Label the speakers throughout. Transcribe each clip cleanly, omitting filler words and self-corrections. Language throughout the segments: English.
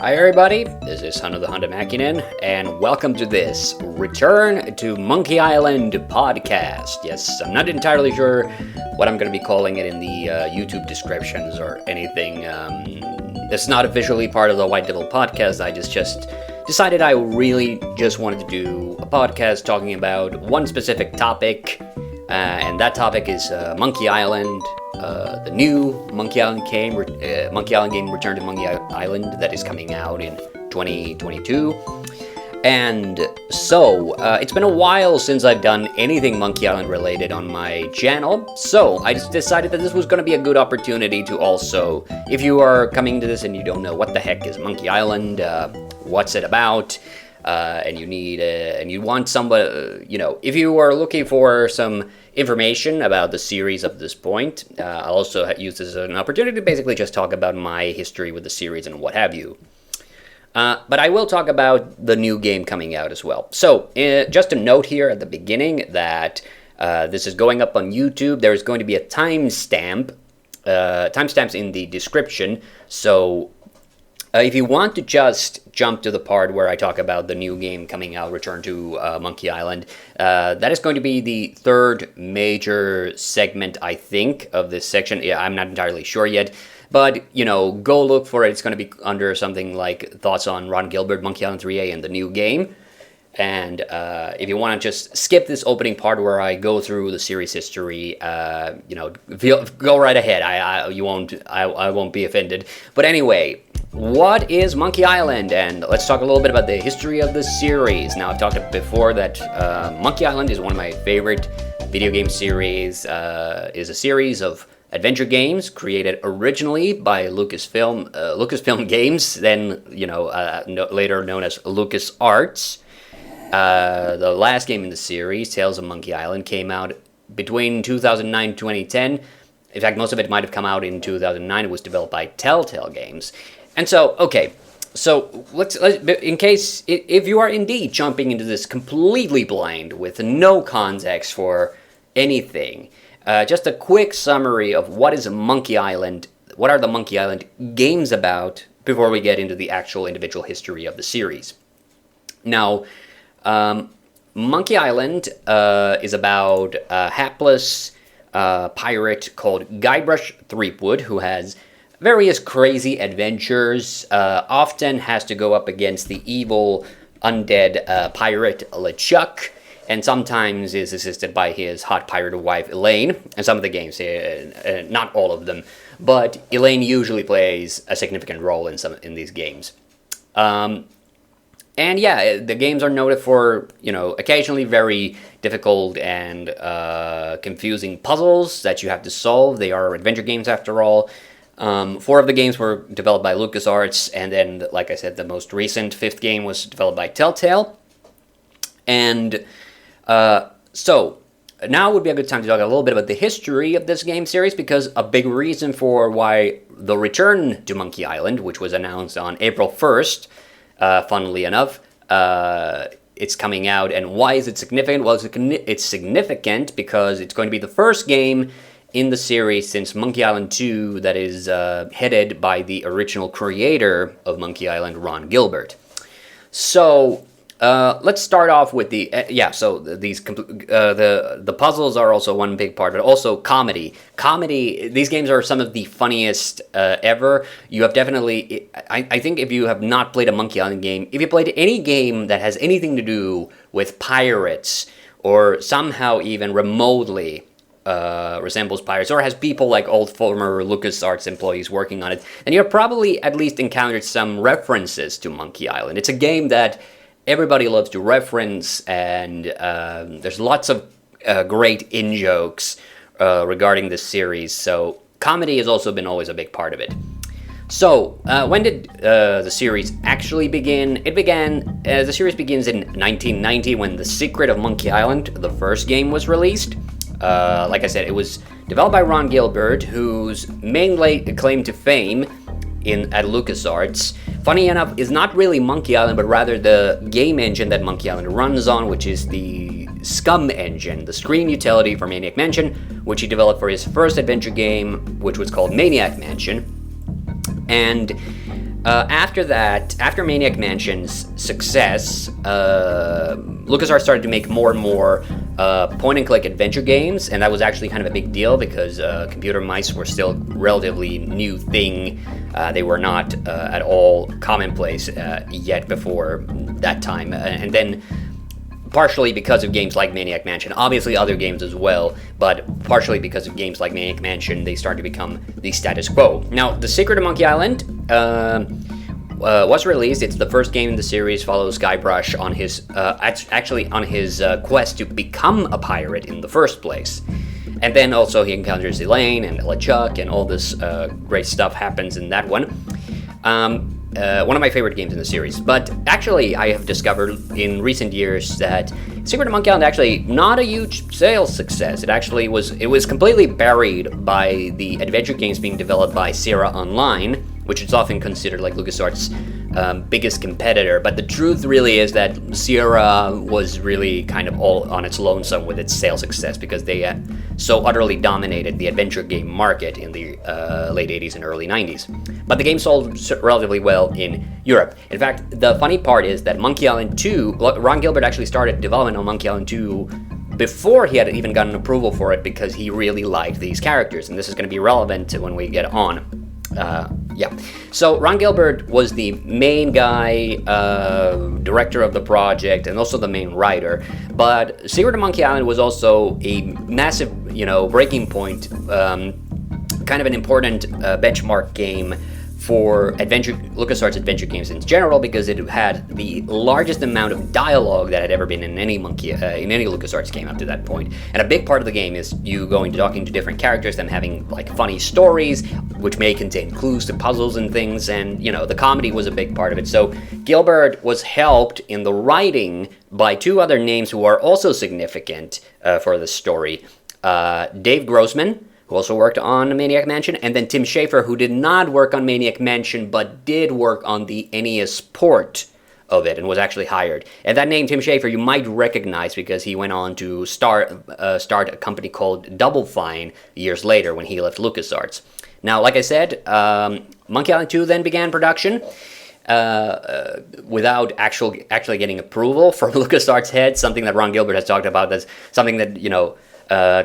Speaker 1: Hi everybody, this is Hanno the Hunter Mäkinen, and welcome to this Return to Monkey Island podcast. Yes, I'm not entirely sure what I'm going to be calling it in the YouTube descriptions or anything. It's not officially part of the White Devil podcast. I just decided I really just wanted to do a podcast talking about one specific topic, and that topic is Monkey Island. The new Monkey Island game, Return to Monkey Island, that is coming out in 2022. And so, it's been a while since I've done anything Monkey Island related on my channel, so I just decided that this was going to be a good opportunity to also, if you are coming to this and you don't know what the heck is Monkey Island, what's it about, and you want somebody, if you are looking for some information about the series up to this point, I'll also use this as an opportunity to basically just talk about my history with the series and what have you. But I will talk about the new game coming out as well. So, just a note here at the beginning that this is going up on YouTube. There is going to be a timestamps in the description, so if you want to just jump to the part where I talk about the new game coming out, Return to Monkey Island, that is going to be the third major segment, I think, of this section. Yeah, I'm not entirely sure yet, but, go look for it. It's going to be under something like thoughts on Ron Gilbert, Monkey Island 3A, and the new game. And if you want to just skip this opening part where I go through the series history, go right ahead. I won't be offended. But anyway, what is Monkey Island? And let's talk a little bit about the history of the series. Now, I've talked before that Monkey Island is one of my favorite video game series. Is a series of adventure games created originally by Lucasfilm Games, then later known as LucasArts. The last game in the series, Tales of Monkey Island, came out between 2009 and 2010. In fact, most of it might have come out in 2009. It was developed by Telltale Games. And so, okay, so let's in case, if you are indeed jumping into this completely blind with no context for anything, just a quick summary of what is Monkey Island, what are the Monkey Island games about, before we get into the actual individual history of the series. Now, Monkey Island is about a hapless pirate called Guybrush Threepwood, who has various crazy adventures, often has to go up against the evil undead pirate LeChuck, and sometimes is assisted by his hot pirate wife Elaine. And some of the games, not all of them, but Elaine usually plays a significant role in these games. And yeah, the games are noted for, occasionally very difficult and confusing puzzles that you have to solve. They are adventure games after all. 4 of the games were developed by LucasArts, and then, like I said, the most recent 5th game was developed by Telltale. And so, now would be a good time to talk a little bit about the history of this game series, because a big reason for why the Return to Monkey Island, which was announced on April 1st, funnily enough, it's coming out. And why is it significant? Well, it's significant because it's going to be the first game in the series since Monkey Island 2 that is headed by the original creator of Monkey Island, Ron Gilbert. So, let's start off with the puzzles are also one big part, but also comedy. These games are some of the funniest ever. You have definitely, I think if you have not played a Monkey Island game, if you played any game that has anything to do with pirates, or somehow even remotely resembles pirates, or has people like old former LucasArts employees working on it, then you've probably at least encountered some references to Monkey Island. It's a game that everybody loves to reference, and there's lots of great in-jokes regarding this series, so comedy has also been always a big part of it. So, when did the series actually begin? The series begins in 1990 when The Secret of Monkey Island, the first game, was released. Like I said, it was developed by Ron Gilbert, whose main claim to fame at LucasArts, funny enough, is not really Monkey Island, but rather the game engine that Monkey Island runs on, which is the Scum engine, the screen utility for Maniac Mansion, which he developed for his first adventure game, which was called Maniac Mansion. And After that, after Maniac Mansion's success, LucasArts started to make more and more point-and-click adventure games, and that was actually kind of a big deal because computer mice were still a relatively new thing. They were not at all commonplace yet before that time. And then partially because of games like Maniac Mansion, obviously other games as well, but partially because of games like Maniac Mansion, they started to become the status quo. Now, The Secret of Monkey Island was released. It's the first game in the series, follows Guybrush on his, quest to become a pirate in the first place. And then also he encounters Elaine and LeChuck, and all this great stuff happens in that one. One of my favorite games in the series. But actually, I have discovered in recent years that Secret of Monkey Island actually not a huge sales success. It was completely buried by the adventure games being developed by Sierra Online, which is often considered like LucasArts' biggest competitor. But the truth really is that Sierra was really kind of all on its lonesome with its sales success because they so utterly dominated the adventure game market in the late 80s and early 90s. But the game sold relatively well in Europe. In fact, the funny part is that Monkey Island 2, Ron Gilbert actually started development on Monkey Island 2 before he had even gotten approval for it because he really liked these characters, and this is going to be relevant to when we get on. So Ron Gilbert was the main guy, director of the project, and also the main writer. But Secret of Monkey Island was also a massive, breaking point, kind of an important benchmark game for LucasArts adventure games in general, because it had the largest amount of dialogue that had ever been in any LucasArts game up to that point. And a big part of the game is you going to talking to different characters, them having like funny stories, which may contain clues to puzzles and things, and the comedy was a big part of it. So Gilbert was helped in the writing by two other names who are also significant for the story. Dave Grossman, who also worked on Maniac Mansion, and then Tim Schafer, who did not work on Maniac Mansion, but did work on the NES port of it, and was actually hired. And that name, Tim Schafer, you might recognize because he went on to start a company called Double Fine years later when he left LucasArts. Now, like I said, Monkey Island 2 then began production without actually getting approval from LucasArts head, something that Ron Gilbert has talked about. That's something that,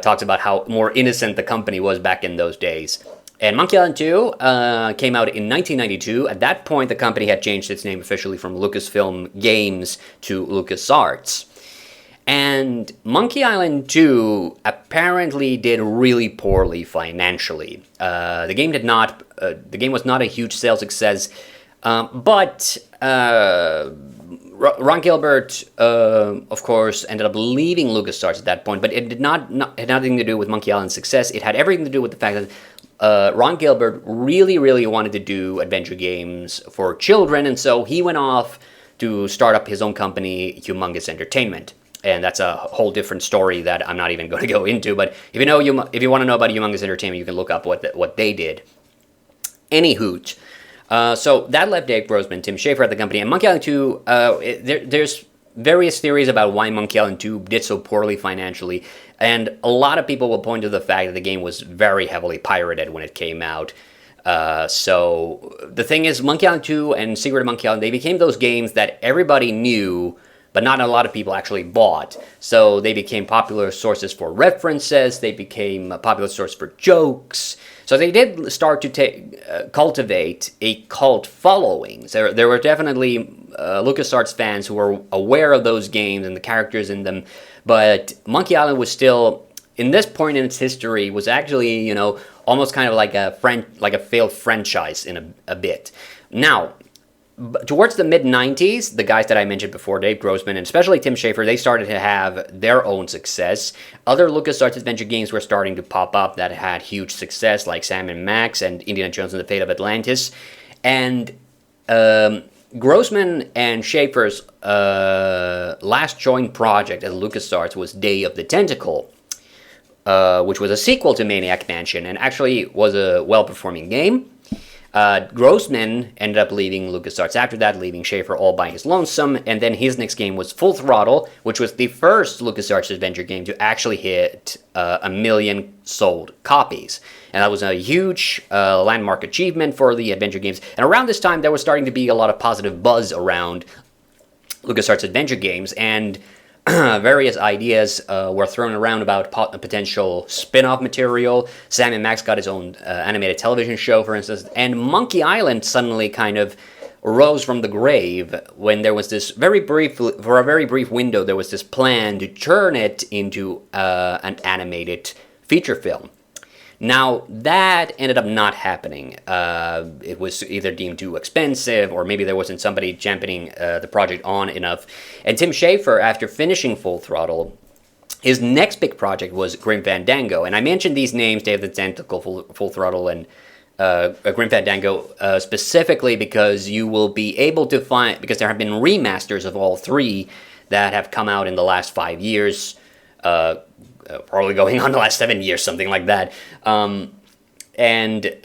Speaker 1: talks about how more innocent the company was back in those days. And Monkey Island 2 came out in 1992. At that point, the company had changed its name officially from Lucasfilm Games to LucasArts. And Monkey Island 2 apparently did really poorly financially. The game was not a huge sales success, but Ron Gilbert, of course, ended up leaving LucasArts at that point, but it had nothing to do with Monkey Island's success. It had everything to do with the fact that Ron Gilbert really, really wanted to do adventure games for children, and so he went off to start up his own company, Humongous Entertainment. And that's a whole different story that I'm not even going to go into, but if you want to know about Humongous Entertainment, you can look up what they did. Anywho, so that left Dave Grossman, Tim Schafer at the company, and Monkey Island 2, there's various theories about why Monkey Island 2 did so poorly financially, and a lot of people will point to the fact that the game was very heavily pirated when it came out. So the thing is, Monkey Island 2 and Secret of Monkey Island, they became those games that everybody knew, but not a lot of people actually bought. So they became popular sources for references, they became a popular source for jokes. So they did start to cultivate a cult following. So there were definitely LucasArts fans who were aware of those games and the characters in them, but Monkey Island was still, in this point in its history, was actually, almost kind of like a failed franchise in a bit. Now, towards the mid-90s, the guys that I mentioned before, Dave Grossman and especially Tim Schafer, they started to have their own success. Other LucasArts adventure games were starting to pop up that had huge success, like Sam & Max and Indiana Jones and the Fate of Atlantis. And Grossman and Schafer's last joint project at LucasArts was Day of the Tentacle, which was a sequel to Maniac Mansion and actually was a well-performing game. Grossman ended up leaving LucasArts after that, leaving Schaefer all by his lonesome, and then his next game was Full Throttle, which was the first LucasArts adventure game to actually hit 1 million sold copies. And that was a huge landmark achievement for the adventure games. And around this time, there was starting to be a lot of positive buzz around LucasArts adventure games, and various ideas were thrown around about potential spin-off material. Sam and Max got his own animated television show, for instance, and Monkey Island suddenly kind of rose from the grave when there was this for a very brief window, there was this plan to turn it into an animated feature film. Now, that ended up not happening. It was either deemed too expensive, or maybe there wasn't somebody championing the project on enough. And Tim Schafer, after finishing Full Throttle, his next big project was Grim Fandango. And I mentioned these names, Day of the Tentacle, Full Throttle, and Grim Fandango, specifically because you will be able to find, because there have been remasters of all three that have come out in the last 5 years, probably going on the last 7 years, something like that. And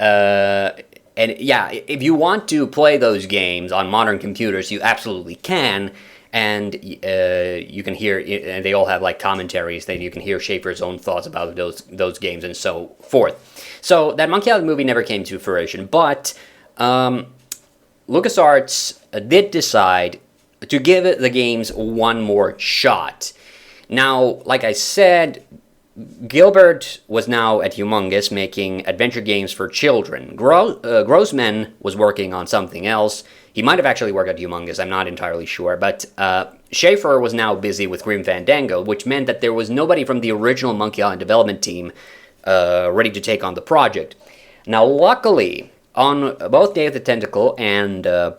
Speaker 1: yeah, if you want to play those games on modern computers, you absolutely can. And you can hear, and they all have like commentaries that you can hear Schaefer's own thoughts about those games and so forth. So that Monkey Island movie never came to fruition, but LucasArts did decide to give the games one more shot. Now, like I said, Gilbert was now at Humongous making adventure games for children. Grossman was working on something else. He might have actually worked at Humongous, I'm not entirely sure. But Schaefer was now busy with Grim Fandango, which meant that there was nobody from the original Monkey Island development team ready to take on the project. Now, luckily, on both Day of the Tentacle and the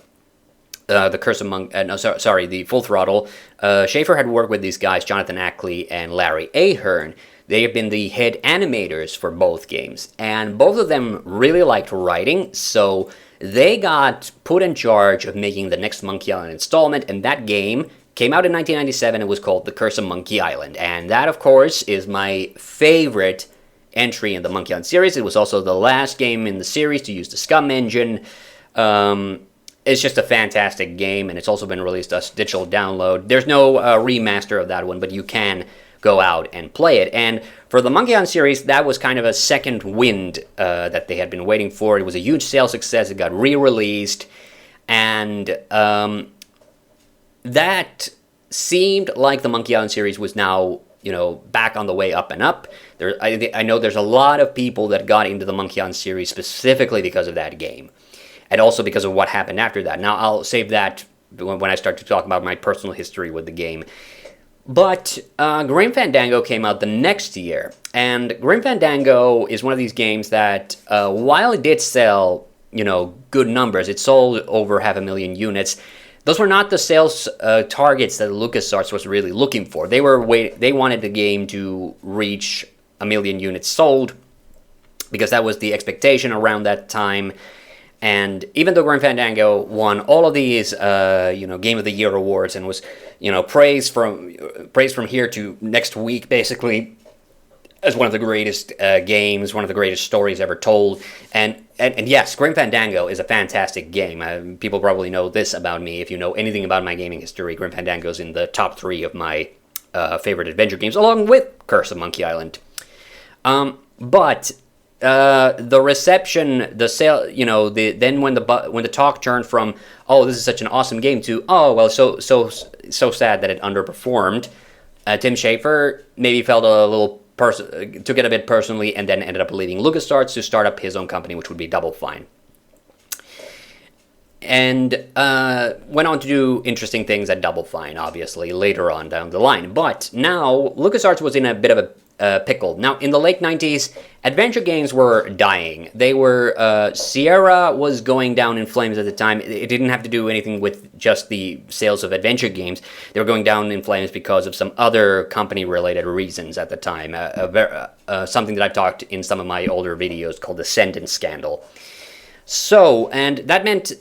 Speaker 1: Curse of the Full Throttle, Schaefer had worked with these guys, Jonathan Ackley and Larry Ahern. They have been the head animators for both games, and both of them really liked writing, so they got put in charge of making the next Monkey Island installment, and that game came out in 1997 and was called The Curse of Monkey Island. And that, of course, is my favorite entry in the Monkey Island series. It was also the last game in the series to use the Scum engine. It's just a fantastic game, and it's also been released as digital download. There's no remaster of that one, but you can go out and play it. And for the Monkey Island series, that was kind of a second wind that they had been waiting for. It was a huge sales success. It got re-released, and that seemed like the Monkey Island series was now, back on the way up and up. I know there's a lot of people that got into the Monkey Island series specifically because of that game, and also because of what happened after that. Now, I'll save that when I start to talk about my personal history with the game. But Grim Fandango came out the next year, and Grim Fandango is one of these games that, while it did sell, good numbers, it sold over 500,000 units. Those were not the sales targets that LucasArts was really looking for. They wanted the game to reach 1 million units sold, because that was the expectation around that time. And even though Grim Fandango won all of these, Game of the Year awards and was, praised from here to next week, basically, as one of the greatest games, one of the greatest stories ever told. And yes, Grim Fandango is a fantastic game. People probably know this about me. If you know anything about my gaming history, Grim Fandango is in the top 3 of my favorite adventure games, along with Curse of Monkey Island. But the reception, the sale, then when the talk turned from, oh, this is such an awesome game, to, oh, well, so sad that it underperformed. Tim Schafer maybe felt a little took it a bit personally, and then ended up leaving LucasArts to start up his own company, which would be Double Fine. And went on to do interesting things at Double Fine, obviously, later on down the line. But now, LucasArts was in a bit of a pickle. Now, in the late 90s, adventure games were dying. They were, Sierra was going down in flames at the time. It didn't have to do anything with just the sales of adventure games. They were going down in flames because of some other company-related reasons at the time. Something that I've talked in some of my older videos called the Sentence Scandal. So, and that meant,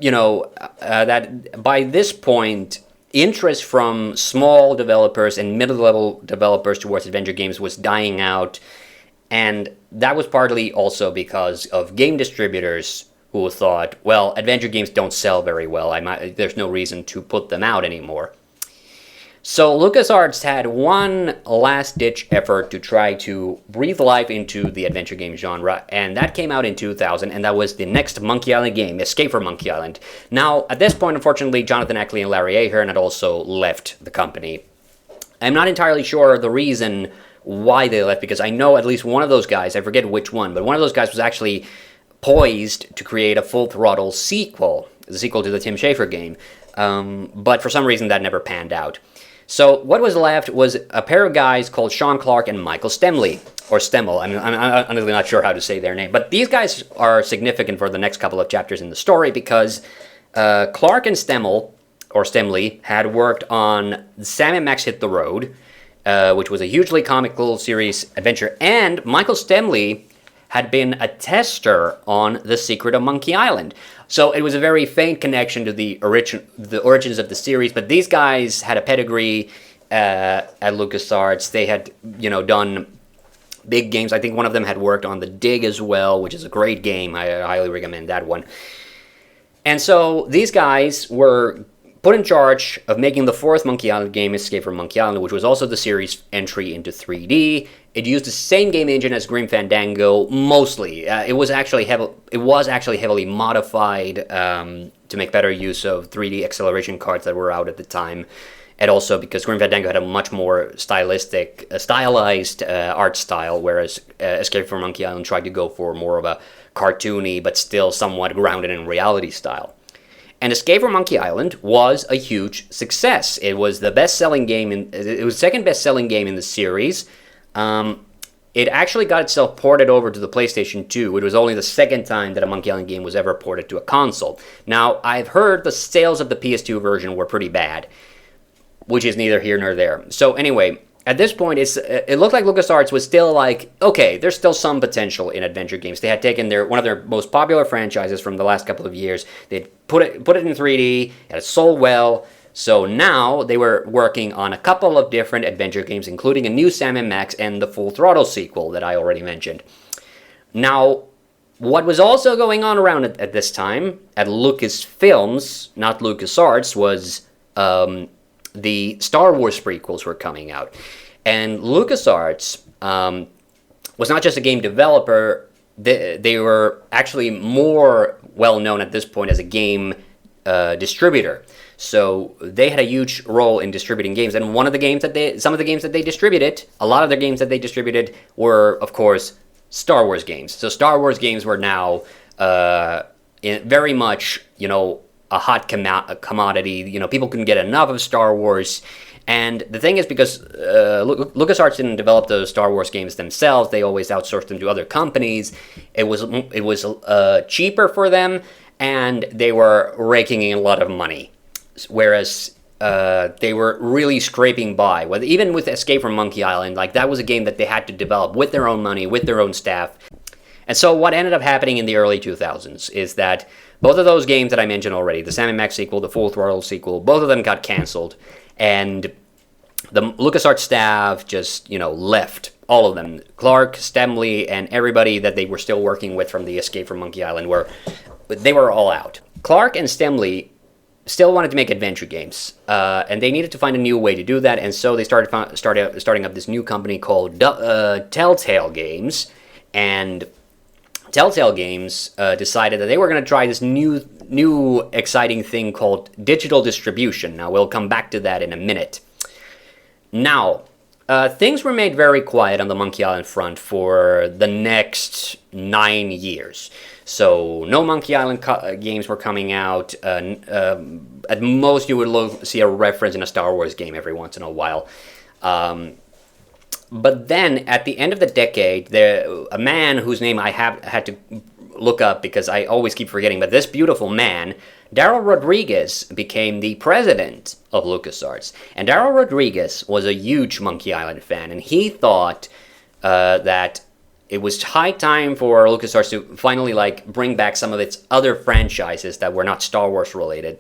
Speaker 1: that by this point, interest from small developers and middle-level developers towards adventure games was dying out, and that was partly also because of game distributors who thought, well, adventure games don't sell very well. There's no reason to put them out anymore. So LucasArts had one last-ditch effort to try to breathe life into the adventure game genre, and that came out in 2000, and that was the next Monkey Island game, Escape from Monkey Island. Now, at this point, unfortunately, Jonathan Ackley and Larry Ahern had also left the company. I'm not entirely sure the reason why they left, because I know at least one of those guys, I forget which one, but one of those guys was actually poised to create a Full Throttle sequel, the sequel to the Tim Schafer game, but for some reason that never panned out. So what was left was a pair of guys called Sean Clark and Michael Stemley, or Stemmel. I'm honestly not sure how to say their name. But these guys are significant for the next couple of chapters in the story because Clark and Stemmel, or Stemley, had worked on Sam and Max Hit the Road, which was a hugely comical series adventure. And Michael Stemley had been a tester on The Secret of Monkey Island. So it was a very faint connection to the origins of the series, but these guys had a pedigree at LucasArts. They had, done big games. I think one of them had worked on The Dig as well, which is a great game. I highly recommend that one. And so these guys were put in charge of making the fourth Monkey Island game, Escape from Monkey Island, which was also the series' entry into 3D. It used the same game engine as Grim Fandango, mostly. It was actually heavily modified to make better use of 3D acceleration cards that were out at the time, and also because Grim Fandango had a much more stylized art style, whereas Escape from Monkey Island tried to go for more of a cartoony but still somewhat grounded in reality style. And Escape from Monkey Island was a huge success. It was the best-selling game. It was the second best-selling game in the series. It actually got itself ported over to the PlayStation 2. It was only the second time that a Monkey Island game was ever ported to a console. Now, I've heard the sales of the PS2 version were pretty bad, which is neither here nor there. So anyway, at this point, it looked like LucasArts was still like, okay, there's still some potential in adventure games. They had taken one of their most popular franchises from the last couple of years. They'd put it in 3D, and it sold well. So now they were working on a couple of different adventure games, including a new Sam & Max and the Full Throttle sequel that I already mentioned. Now, what was also going on around at this time at Lucasfilms, not LucasArts, was the Star Wars prequels were coming out. And LucasArts was not just a game developer, they were actually more well-known at this point as a game distributor. So they had a huge role in distributing games, and some of the games that they distributed, a lot of the games that they distributed were, of course, Star Wars games. So Star Wars games were now very much, a hot commodity. People couldn't get enough of Star Wars. And the thing is, because LucasArts didn't develop those Star Wars games themselves, they always outsourced them to other companies. It was cheaper for them, and they were raking in a lot of money. Whereas they were really scraping by. Even with Escape from Monkey Island, that was a game that they had to develop with their own money, with their own staff. And so what ended up happening in the early 2000s is that both of those games that I mentioned already, the Sam & Max sequel, the Full Throttle sequel, both of them got canceled. And the LucasArts staff just, left. All of them. Clark, Stemley, and everybody that they were still working with from the Escape from Monkey Island they were all out. Clark and Stemley still wanted to make adventure games, and they needed to find a new way to do that, and so they starting up this new company called Telltale Games, and Telltale Games decided that they were going to try this new exciting thing called digital distribution. Now, we'll come back to that in a minute. Now, things were made very quiet on the Monkey Island front for the next 9 years. So no Monkey Island games were coming out. At most, you would see a reference in a Star Wars game every once in a while. But then, at the end of the decade, a man whose name I had to look up because I always keep forgetting, but this beautiful man, Darryl Rodriguez, became the president of LucasArts. And Darryl Rodriguez was a huge Monkey Island fan, and he thought that it was high time for LucasArts to finally bring back some of its other franchises that were not Star Wars related.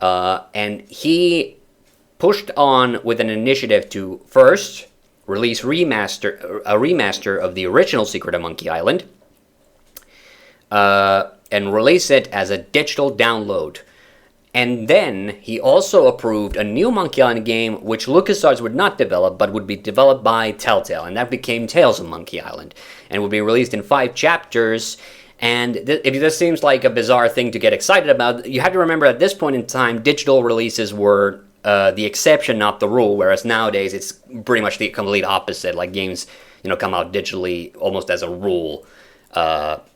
Speaker 1: And he pushed on with an initiative to first release a remaster of the original Secret of Monkey Island, and release it as a digital download. And then he also approved a new Monkey Island game, which LucasArts would not develop, but would be developed by Telltale, and that became Tales of Monkey Island, and would be released in 5 chapters. And if this seems like a bizarre thing to get excited about, you have to remember at this point in time, digital releases were the exception, not the rule, whereas nowadays it's pretty much the complete opposite. Like games, come out digitally almost as a rule.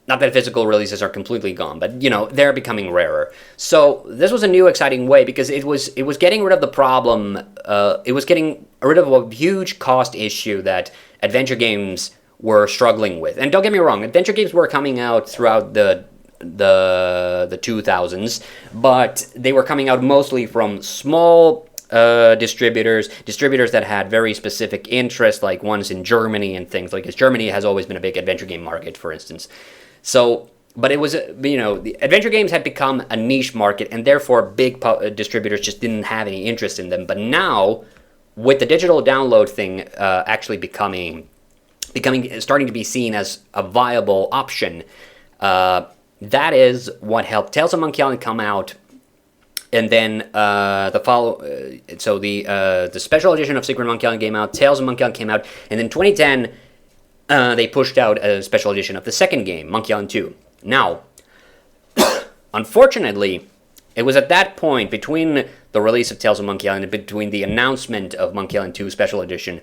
Speaker 1: Not that physical releases are completely gone, but they're becoming rarer. So this was a new exciting way because it was getting rid of the problem. It was getting rid of a huge cost issue that adventure games were struggling with. And don't get me wrong, adventure games were coming out throughout the 2000s, but they were coming out mostly from small distributors that had very specific interests, like ones in Germany and things like this. Germany has always been a big adventure game market, for instance. So, but it was, the adventure games had become a niche market, and therefore big distributors just didn't have any interest in them. But now, with the digital download thing actually starting to be seen as a viable option, that is what helped Tales of Monkey Island come out. And then the special edition of Secret Monkey Island came out, Tales of Monkey Island came out, and in 2010 they pushed out a special edition of the second game, Monkey Island 2. Now, unfortunately, it was at that point, between the release of Tales of Monkey Island and between the announcement of Monkey Island 2 special edition,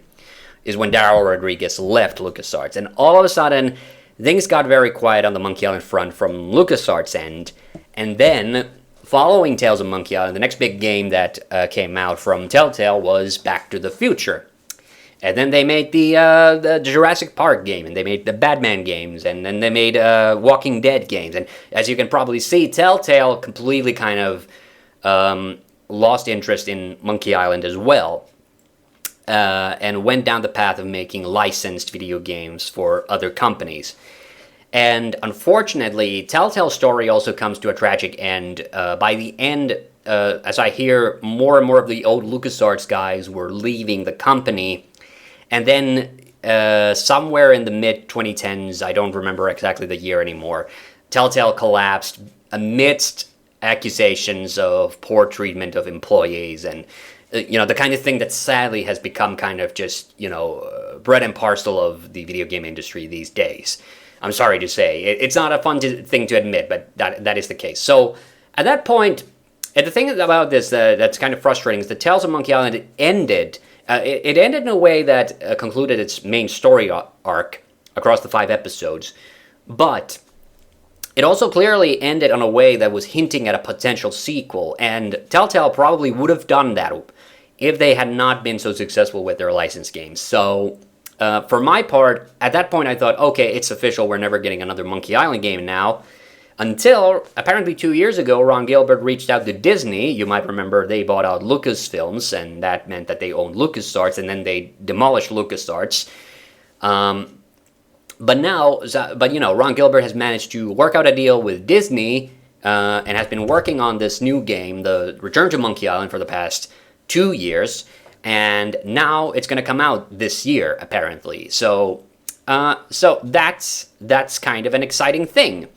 Speaker 1: is when Darryl Rodriguez left LucasArts. And all of a sudden, things got very quiet on the Monkey Island front from LucasArts' end. And then, following Tales of Monkey Island, the next big game that came out from Telltale was Back to the Future. And then they made the Jurassic Park game, and they made the Batman games, and then they made Walking Dead games. And as you can probably see, Telltale completely kind of lost interest in Monkey Island as well, and went down the path of making licensed video games for other companies. And unfortunately, Telltale's story also comes to a tragic end. By the end, as I hear, more and more of the old LucasArts guys were leaving the company. And then somewhere in the mid-2010s, I don't remember exactly the year anymore, Telltale collapsed amidst accusations of poor treatment of employees and, the kind of thing that sadly has become kind of just, bread and parcel of the video game industry these days. I'm sorry to say. It's not a fun thing to admit, but that is the case. So at that point, and the thing about this that's kind of frustrating is that Tales of Monkey Island ended. It ended in a way that concluded its main story arc across the 5 episodes, but it also clearly ended on a way that was hinting at a potential sequel, and Telltale probably would have done that if they had not been so successful with their licensed games. So, for my part, at that point I thought, okay, it's official, we're never getting another Monkey Island game now. Until, apparently 2 years ago, Ron Gilbert reached out to Disney. You might remember they bought out Lucasfilms, and that meant that they owned LucasArts, and then they demolished LucasArts. But Ron Gilbert has managed to work out a deal with Disney, and has been working on this new game, the Return to Monkey Island, for the past 2 years, and now it's going to come out this year, apparently. So that's kind of an exciting thing.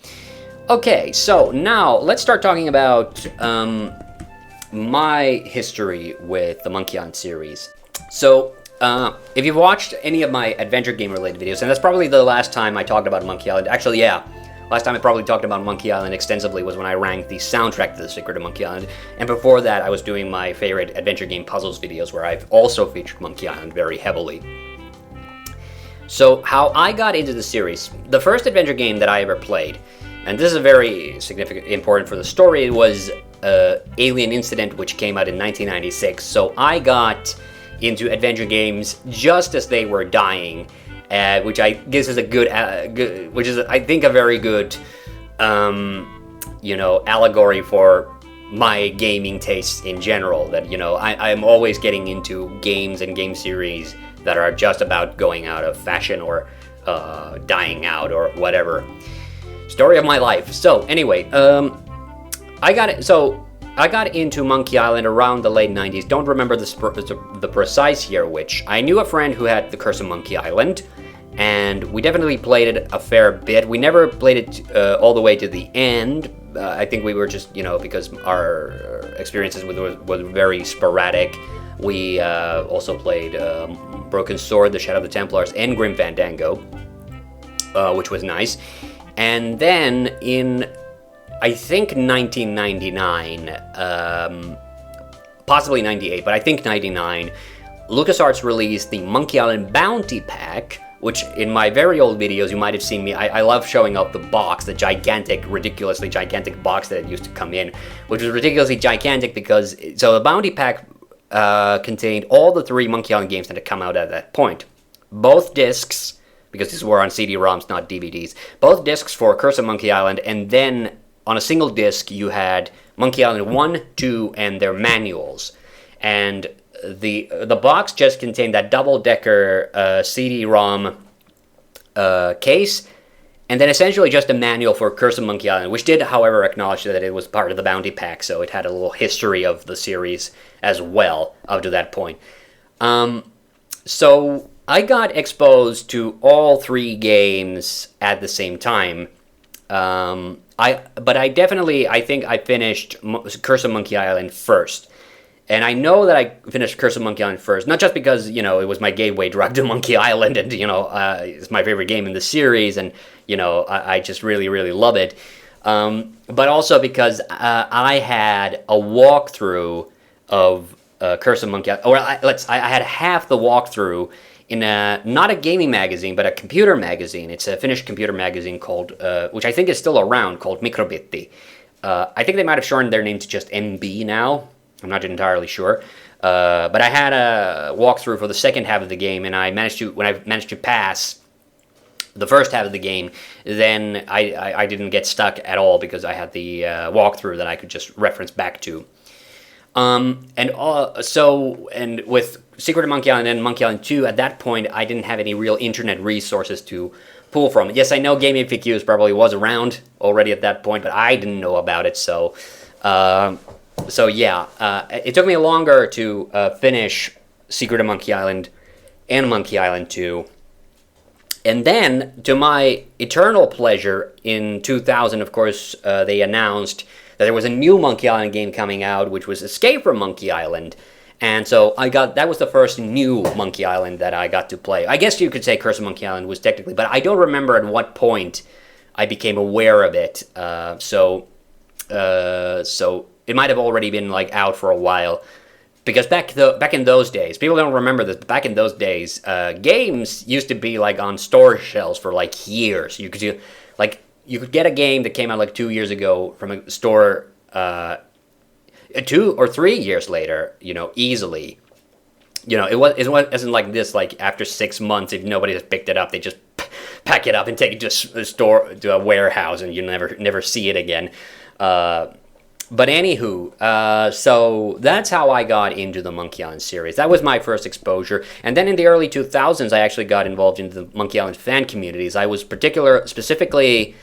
Speaker 1: Okay, so now let's start talking about my history with the Monkey Island series. So, if you've watched any of my adventure game related videos, and that's probably the last time I talked about Monkey Island. Actually, yeah, last time I probably talked about Monkey Island extensively was when I ranked the soundtrack to The Secret of Monkey Island. And before that, I was doing my favorite adventure game puzzles videos where I've also featured Monkey Island very heavily. So, how I got into the series, the first adventure game that I ever played, and this is very important for the story, it was Alien Incident, which came out in 1996. So I got into adventure games just as they were dying, which I guess is a which is, I think, a very good, allegory for my gaming tastes in general. That, I'm always getting into games and game series that are just about going out of fashion or dying out or whatever. Story of my life. So anyway, I got into Monkey Island around the late 90s. Don't remember the precise year which. I knew a friend who had The Curse of Monkey Island, and we definitely played it a fair bit. We never played it all the way to the end. I think we were just, because our experiences with it was very sporadic. We also played Broken Sword, The Shadow of the Templars, and Grim Fandango, which was nice. And then in, I think, 1999, possibly 98, but I think 99, LucasArts released the Monkey Island Bounty Pack, which in my very old videos you might have seen me, I love showing up the box, the gigantic, ridiculously gigantic box that it used to come in, which was ridiculously gigantic because, so the Bounty Pack contained all the 3 Monkey Island games that had come out at that point. Both discs, because these were on CD-ROMs, not DVDs, both discs for Curse of Monkey Island, and then on a single disc you had Monkey Island 1, 2, and their manuals. And the box just contained that double-decker CD-ROM case, and then essentially just a manual for Curse of Monkey Island, which did, however, acknowledge that it was part of the Bounty Pack, so it had a little history of the series as well up to that point. So I got exposed to all 3 games at the same time. I think I finished Curse of Monkey Island first. And I know that I finished Curse of Monkey Island first, not just because, it was my gateway drug to Monkey Island, and, it's my favorite game in the series, and, I just really, really love it. But also because I had a walkthrough of Curse of Monkey Island, or I had half the walkthrough in not a gaming magazine, but a computer magazine. It's a Finnish computer magazine called, which I think is still around, called Mikrobitti. I think they might have shortened their name to just MB now. I'm not entirely sure, but I had a walkthrough for the second half of the game, and when I managed to pass the first half of the game, then I didn't get stuck at all because I had the walkthrough that I could just reference back to. And with Secret of Monkey Island and Monkey Island 2, at that point I didn't have any real internet resources to pull from. Yes, I know Game FAQs probably was around already at that point, but I didn't know about it, so. It took me longer to finish Secret of Monkey Island and Monkey Island 2. And then, to my eternal pleasure, in 2000, of course, they announced that there was a new Monkey Island game coming out, which was Escape from Monkey Island. And so that was the first new Monkey Island that I got to play. I guess you could say Curse of Monkey Island was technically, but I don't remember at what point I became aware of it. So it might have already been out for a while, because back in those days, people don't remember this, but back in those days, games used to be on store shelves for years. You could get a game that came out 2 years ago from a store 2 or 3 years later, easily. It wasn't like this. After 6 months, if nobody has picked it up, they just pack it up and take it to a store, to a warehouse, and you never see it again. But anywho, so that's how I got into the Monkey Island series. That was my first exposure. And then in the early 2000s, I actually got involved in the Monkey Island fan communities. I was specifically,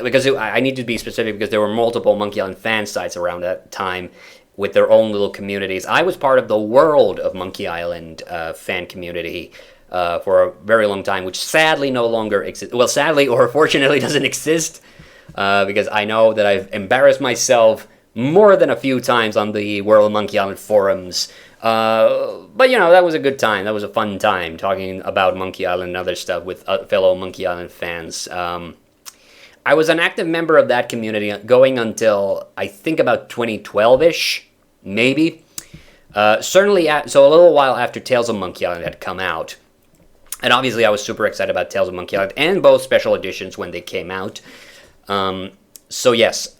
Speaker 1: because I need to be specific because there were multiple Monkey Island fan sites around that time with their own little communities. I was part of the World of Monkey Island fan community for a very long time, which sadly no longer exists. Well, sadly or fortunately doesn't exist, because I know that I've embarrassed myself more than a few times on the World of Monkey Island forums. But, that was a good time. That was a fun time, talking about Monkey Island and other stuff with fellow Monkey Island fans. I was an active member of that community going until, I think, about 2012-ish, maybe. Certainly, so a little while after Tales of Monkey Island had come out. And obviously, I was super excited about Tales of Monkey Island and both special editions when they came out. So yes,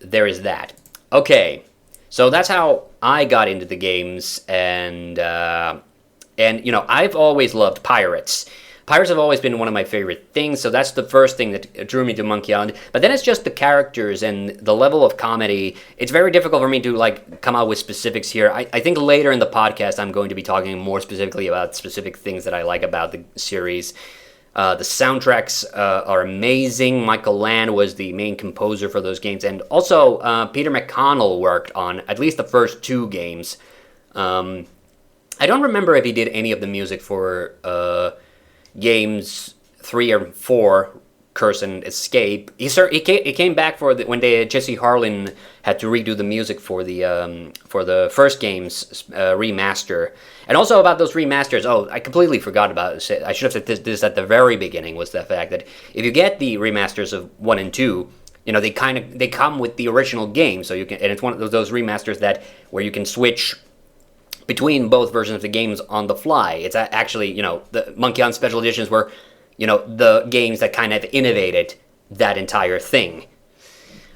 Speaker 1: there is that. Okay, so that's how I got into the games, and I've always loved pirates. Pirates have always been one of my favorite things, so that's the first thing that drew me to Monkey Island. But then it's just the characters and the level of comedy. It's very difficult for me to come out with specifics here. I think later in the podcast I'm going to be talking more specifically about specific things that I like about the series. The soundtracks are amazing. Michael Land was the main composer for those games, and also Peter McConnell worked on at least the first 2 games. I don't remember if he did any of the music for games 3 or 4, Curse and Escape. He came back for when Jesse Harlin had to redo the music for the first game's remaster. And also about those remasters, I completely forgot about it. I should have said this at the very beginning, was the fact that if you get the remasters of 1 and 2, they come with the original game, so you can, and it's one of those remasters where you can switch between both versions of the games on the fly. It's actually, the Monkey Island Special Editions were, the games that kind of innovated that entire thing.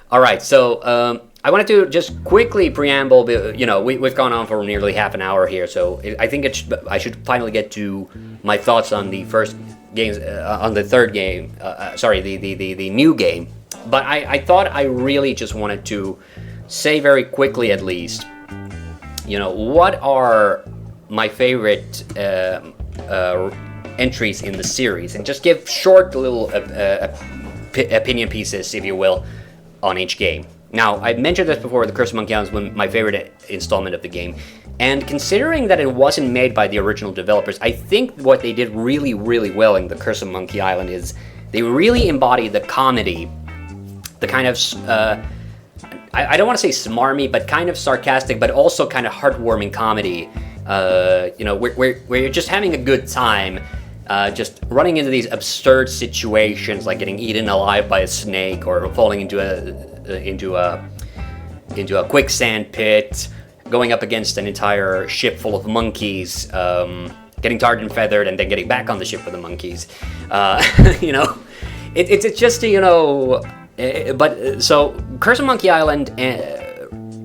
Speaker 1: All right, so I wanted to just quickly preamble. We've gone on for nearly half an hour here, so I think I should finally get to my thoughts on the first games, on the third game. The new game. But I thought I really just wanted to say very quickly, at least, what are my favorite entries in the series, and just give short little opinion pieces, if you will, on each game. Now, I mentioned this before, the Curse of Monkey Island was my favorite installment of the game, and considering that it wasn't made by the original developers, I think what they did really, really well in the Curse of Monkey Island is they really embodied the comedy, the kind of, I don't want to say smarmy, but kind of sarcastic, but also kind of heartwarming comedy, where you're just having a good time, just running into these absurd situations, like getting eaten alive by a snake, or falling into a quicksand pit, going up against an entire ship full of monkeys, getting tarred and feathered, and then getting back on the ship with the monkeys. It's just, so Curse of Monkey Island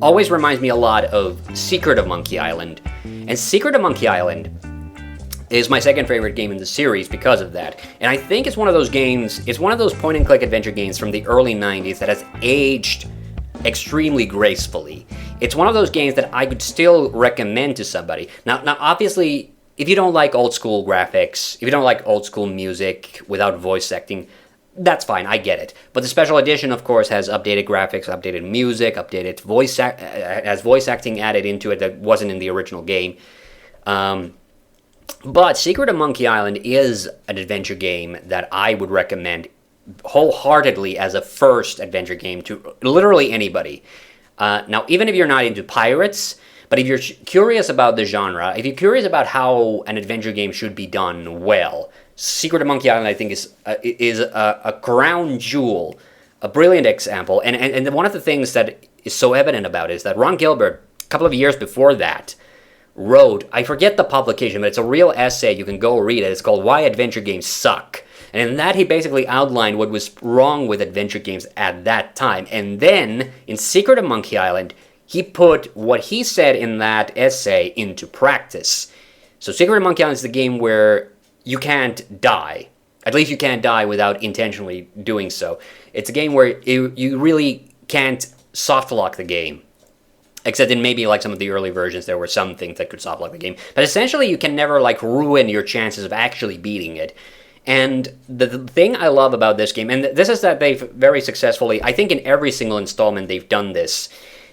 Speaker 1: always reminds me a lot of Secret of Monkey Island. And Secret of Monkey Island is my second favorite game in the series because of that. And I think it's one of those games, it's one of those point-and-click adventure games from the early 90s that has aged extremely gracefully. It's one of those games that I could still recommend to somebody. Now, obviously, if you don't like old-school graphics, if you don't like old-school music without voice acting, that's fine, I get it. But the special edition, of course, has updated graphics, updated music, updated has voice acting added into it that wasn't in the original game. But Secret of Monkey Island is an adventure game that I would recommend wholeheartedly as a first adventure game to literally anybody. Now, even if you're not into pirates, but if you're curious about the genre, if you're curious about how an adventure game should be done well, Secret of Monkey Island, I think, is a crown jewel, a brilliant example. And one of the things that is so evident about it is that Ron Gilbert, a couple of years before that, wrote, I forget the publication, but it's a real essay, you can go read it, it's called Why Adventure Games Suck. And in that he basically outlined what was wrong with adventure games at that time. And then, in Secret of Monkey Island, he put what he said in that essay into practice. So Secret of Monkey Island is the game where you can't die. At least you can't die without intentionally doing so. It's a game where you really can't soft lock the game. Except in maybe like some of the early versions, there were some things that could soft lock the game. But essentially, you can never like ruin your chances of actually beating it. And the thing I love about this game, and this is that they've very successfully, I think in every single installment they've done this,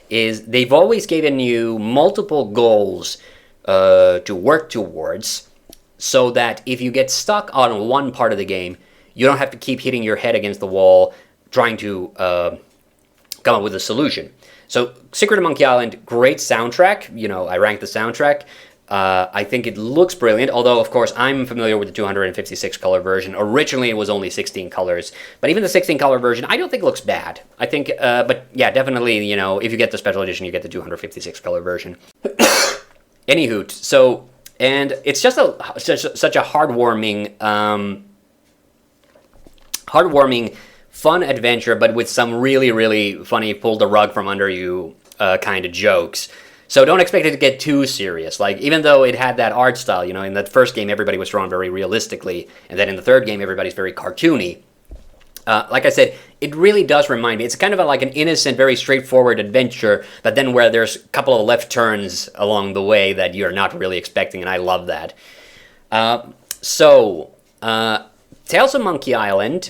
Speaker 1: is they've always given you multiple goals to work towards, so that if you get stuck on one part of the game, you don't have to keep hitting your head against the wall trying to come up with a solution. So, Secret of Monkey Island, great soundtrack. I ranked the soundtrack. I think it looks brilliant, although, of course, I'm familiar with the 256-color version. Originally, it was only 16 colors. But even the 16-color version, I don't think looks bad. I think, but yeah, definitely, if you get the special edition, you get the 256-color version. Anywho, so, and it's just such a heartwarming, fun adventure, but with some really, really funny pull the rug from under you kind of jokes. So don't expect it to get too serious. Like, even though it had that art style, in that first game everybody was drawn very realistically, and then in the third game everybody's very cartoony. Like I said, it really does remind me. It's kind of like an innocent, very straightforward adventure, but then where there's a couple of left turns along the way that you're not really expecting, and I love that. Tales of Monkey Island,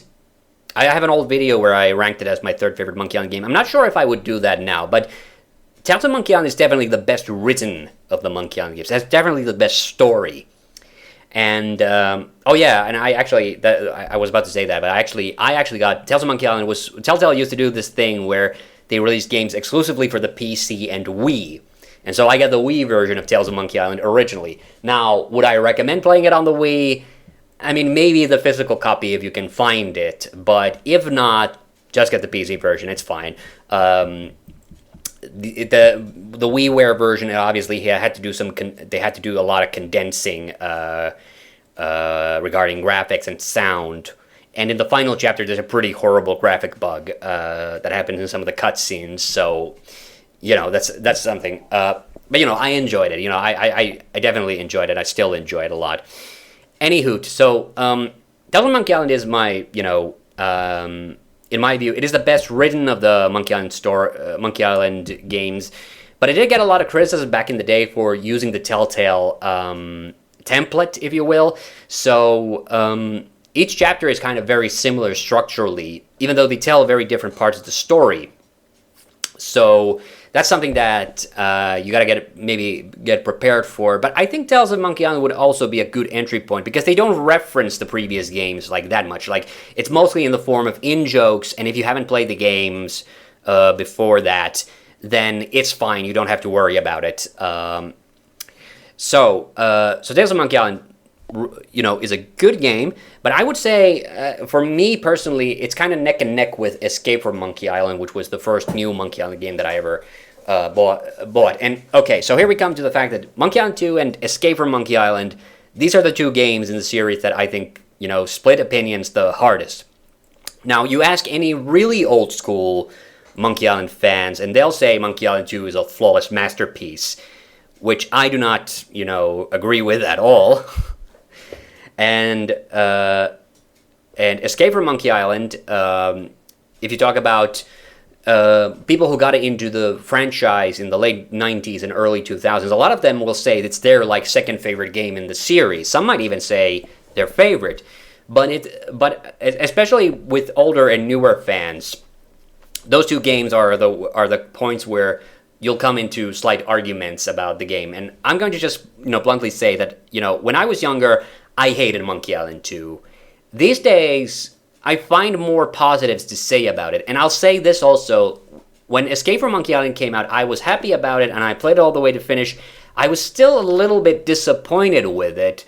Speaker 1: I have an old video where I ranked it as my third favorite Monkey Island game. I'm not sure if I would do that now, but Tales of Monkey Island is definitely the best written of the Monkey Island games. It has definitely the best story. And oh yeah, and I was about to say that, but I actually got Tales of Monkey Island. Was Telltale used to do this thing where they released games exclusively for the PC and Wii. And so I got the Wii version of Tales of Monkey Island originally. Now, would I recommend playing it on the Wii? I mean, maybe the physical copy if you can find it, but if not, just get the PC version. It's fine. The WiiWare version obviously had to do they had to do a lot of condensing regarding graphics and sound. And in the final chapter, there's a pretty horrible graphic bug that happens in some of the cutscenes. So, that's something. But I enjoyed it. I definitely enjoyed it. I still enjoy it a lot. Anywho, so Tales of Monkey Island is my in my view, it is the best written of the Monkey Island games. But it did get a lot of criticism back in the day for using the Telltale template, if you will. So each chapter is kind of very similar structurally, even though they tell very different parts of the story. So that's something that you gotta get prepared for. But I think Tales of Monkey Island would also be a good entry point because they don't reference the previous games like that much. Like, it's mostly in the form of in-jokes, and if you haven't played the games before that, then it's fine. You don't have to worry about it. So Tales of Monkey Island, is a good game, but I would say, for me personally, it's kind of neck and neck with Escape from Monkey Island, which was the first new Monkey Island game that I ever bought. And okay, so here we come to the fact that Monkey Island 2 and Escape from Monkey Island, these are the two games in the series that I think, split opinions the hardest. Now, you ask any really old school Monkey Island fans, and they'll say Monkey Island 2 is a flawless masterpiece, which I do not, agree with at all. And Escape from Monkey Island, if you talk about people who got into the franchise in the late 90s and early 2000s, a lot of them will say it's their second favorite game in the series. Some might even say their favorite. But especially with older and newer fans, those two games are the points where you'll come into slight arguments about the game. And I'm going to just bluntly say that when I was younger, I hated Monkey Island 2. These days, I find more positives to say about it. And I'll say this also. When Escape from Monkey Island came out, I was happy about it, and I played it all the way to finish. I was still a little bit disappointed with it.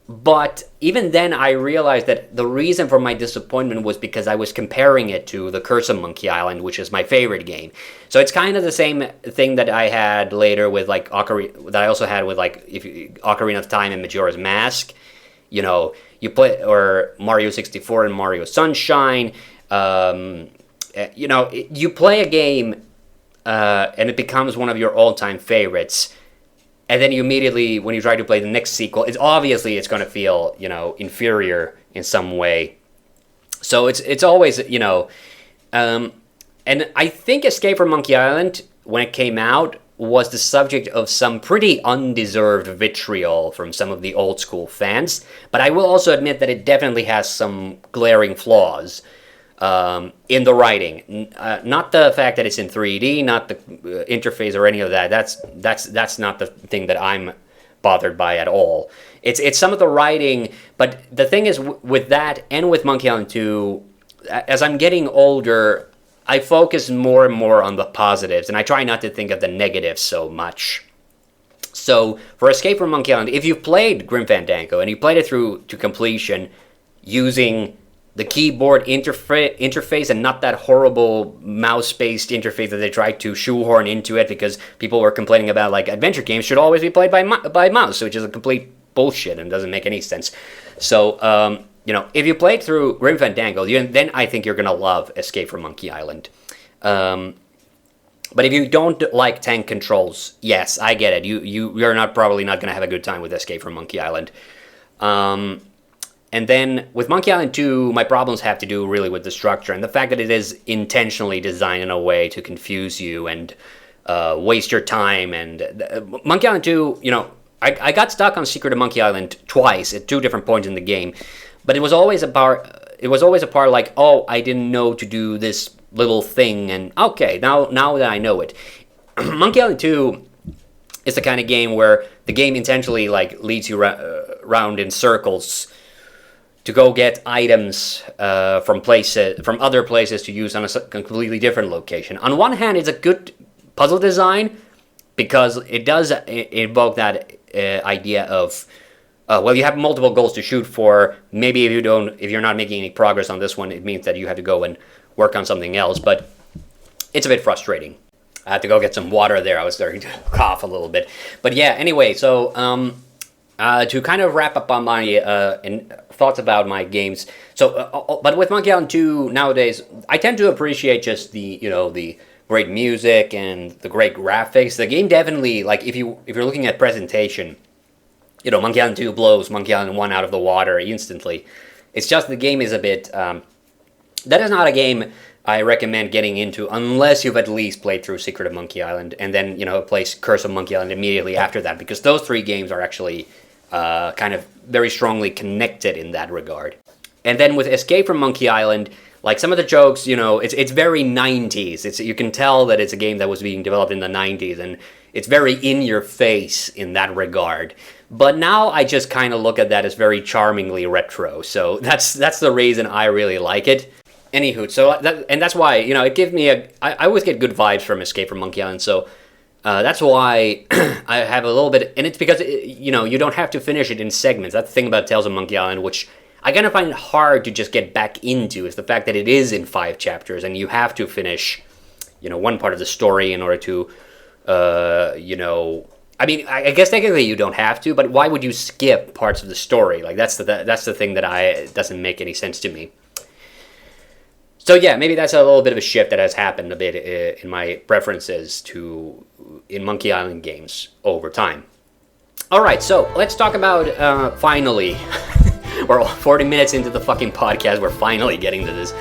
Speaker 1: But even then, I realized that the reason for my disappointment was because I was comparing it to The Curse of Monkey Island, which is my favorite game. So it's kind of the same thing that I had later with that I also had with Ocarina of Time and Majora's Mask. You play, or Mario 64 and Mario Sunshine. You play a game and it becomes one of your all-time favorites. And then you immediately, when you try to play the next sequel, it's going to feel, inferior in some way. So it's always, and I think Escape from Monkey Island, when it came out, was the subject of some pretty undeserved vitriol from some of the old school fans. But I will also admit that it definitely has some glaring flaws in the writing. Not the fact that it's in 3D, not the interface or any of that. That's not the thing that I'm bothered by at all. It's some of the writing, but the thing is with that and with Monkey Island 2, as I'm getting older, I focus more and more on the positives, and I try not to think of the negatives so much. So, for Escape from Monkey Island, if you've played Grim Fandango, and you played it through to completion using the keyboard interface and not that horrible mouse-based interface that they tried to shoehorn into it because people were complaining about, adventure games should always be played by mouse, which is a complete bullshit and doesn't make any sense. So, if you played through Grim Fandango, then I think you're going to love Escape from Monkey Island. But if you don't like tank controls, yes, I get it. You're probably not going to have a good time with Escape from Monkey Island. And then with Monkey Island 2, my problems have to do really with the structure and the fact that it is intentionally designed in a way to confuse you and waste your time. And Monkey Island 2, I got stuck on Secret of Monkey Island twice at two different points in the game. But it was always a part like, oh, I didn't know to do this little thing, and okay, now that I know it. Monkey Island 2 is the kind of game where the game intentionally leads you around in circles to go get items from other places to use on a completely different location. On one hand, it's a good puzzle design because it does invoke that idea of well, you have multiple goals to shoot for. Maybe if you're not making any progress on this one, it means that you have to go and work on something else. But it's a bit frustrating. I had to go get some water there. I was starting to cough a little bit. But yeah, anyway, so to kind of wrap up on my thoughts about my games. So, but with Monkey Island 2 nowadays, I tend to appreciate just the great music and the great graphics. The game definitely, like if you're looking at presentation, Monkey Island 2 blows Monkey Island 1 out of the water instantly. It's just the game is a bit... that is not a game I recommend getting into unless you've at least played through Secret of Monkey Island and then, play Curse of Monkey Island immediately after that, because those three games are actually kind of very strongly connected in that regard. And then with Escape from Monkey Island, like some of the jokes, it's very 90s. You can tell that it's a game that was being developed in the 90s, and it's very in your face in that regard. But now I just kind of look at that as very charmingly retro. So that's the reason I really like it. Anywho, so that's why, it gives me I always get good vibes from Escape from Monkey Island. So that's why I have a little bit, and it's because, you don't have to finish it in segments. That's the thing about Tales of Monkey Island, which I kind of find it hard to just get back into, is the fact that it is in 5 chapters, and you have to finish, one part of the story in order to, I mean, I guess technically you don't have to, but why would you skip parts of the story? Like, that's the thing that doesn't make any sense to me. So yeah, maybe that's a little bit of a shift that has happened a bit in my preferences in Monkey Island games over time. All right, so let's talk about, finally, we're 40 minutes into the fucking podcast, we're finally getting to this.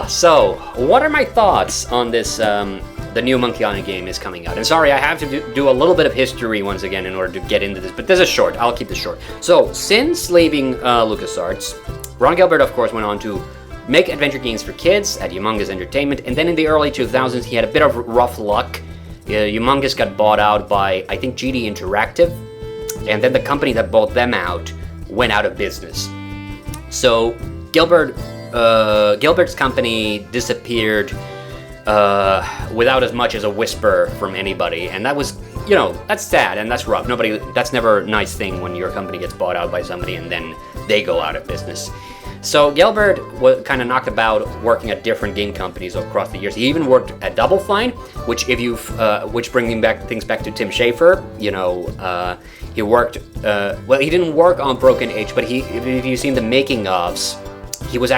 Speaker 1: So, what are my thoughts on this, the new Monkey Island game is coming out? And sorry, I have to do a little bit of history once again in order to get into this, but this is short. I'll keep this short. So, since leaving LucasArts, Ron Gilbert, of course, went on to make adventure games for kids at Humongous Entertainment, and then in the early 2000s, he had a bit of rough luck. Humongous got bought out by, I think, GD Interactive, and then the company that bought them out went out of business. So, Gilbert's company disappeared without as much as a whisper from anybody, and that was, that's sad and that's rough. That's never a nice thing when your company gets bought out by somebody and then they go out of business. So Gilbert was kind of knocked about working at different game companies across the years. He even worked at Double Fine, which bringing things back to Tim Schafer. He worked. He didn't work on Broken Age, but if you've seen the making ofs, it's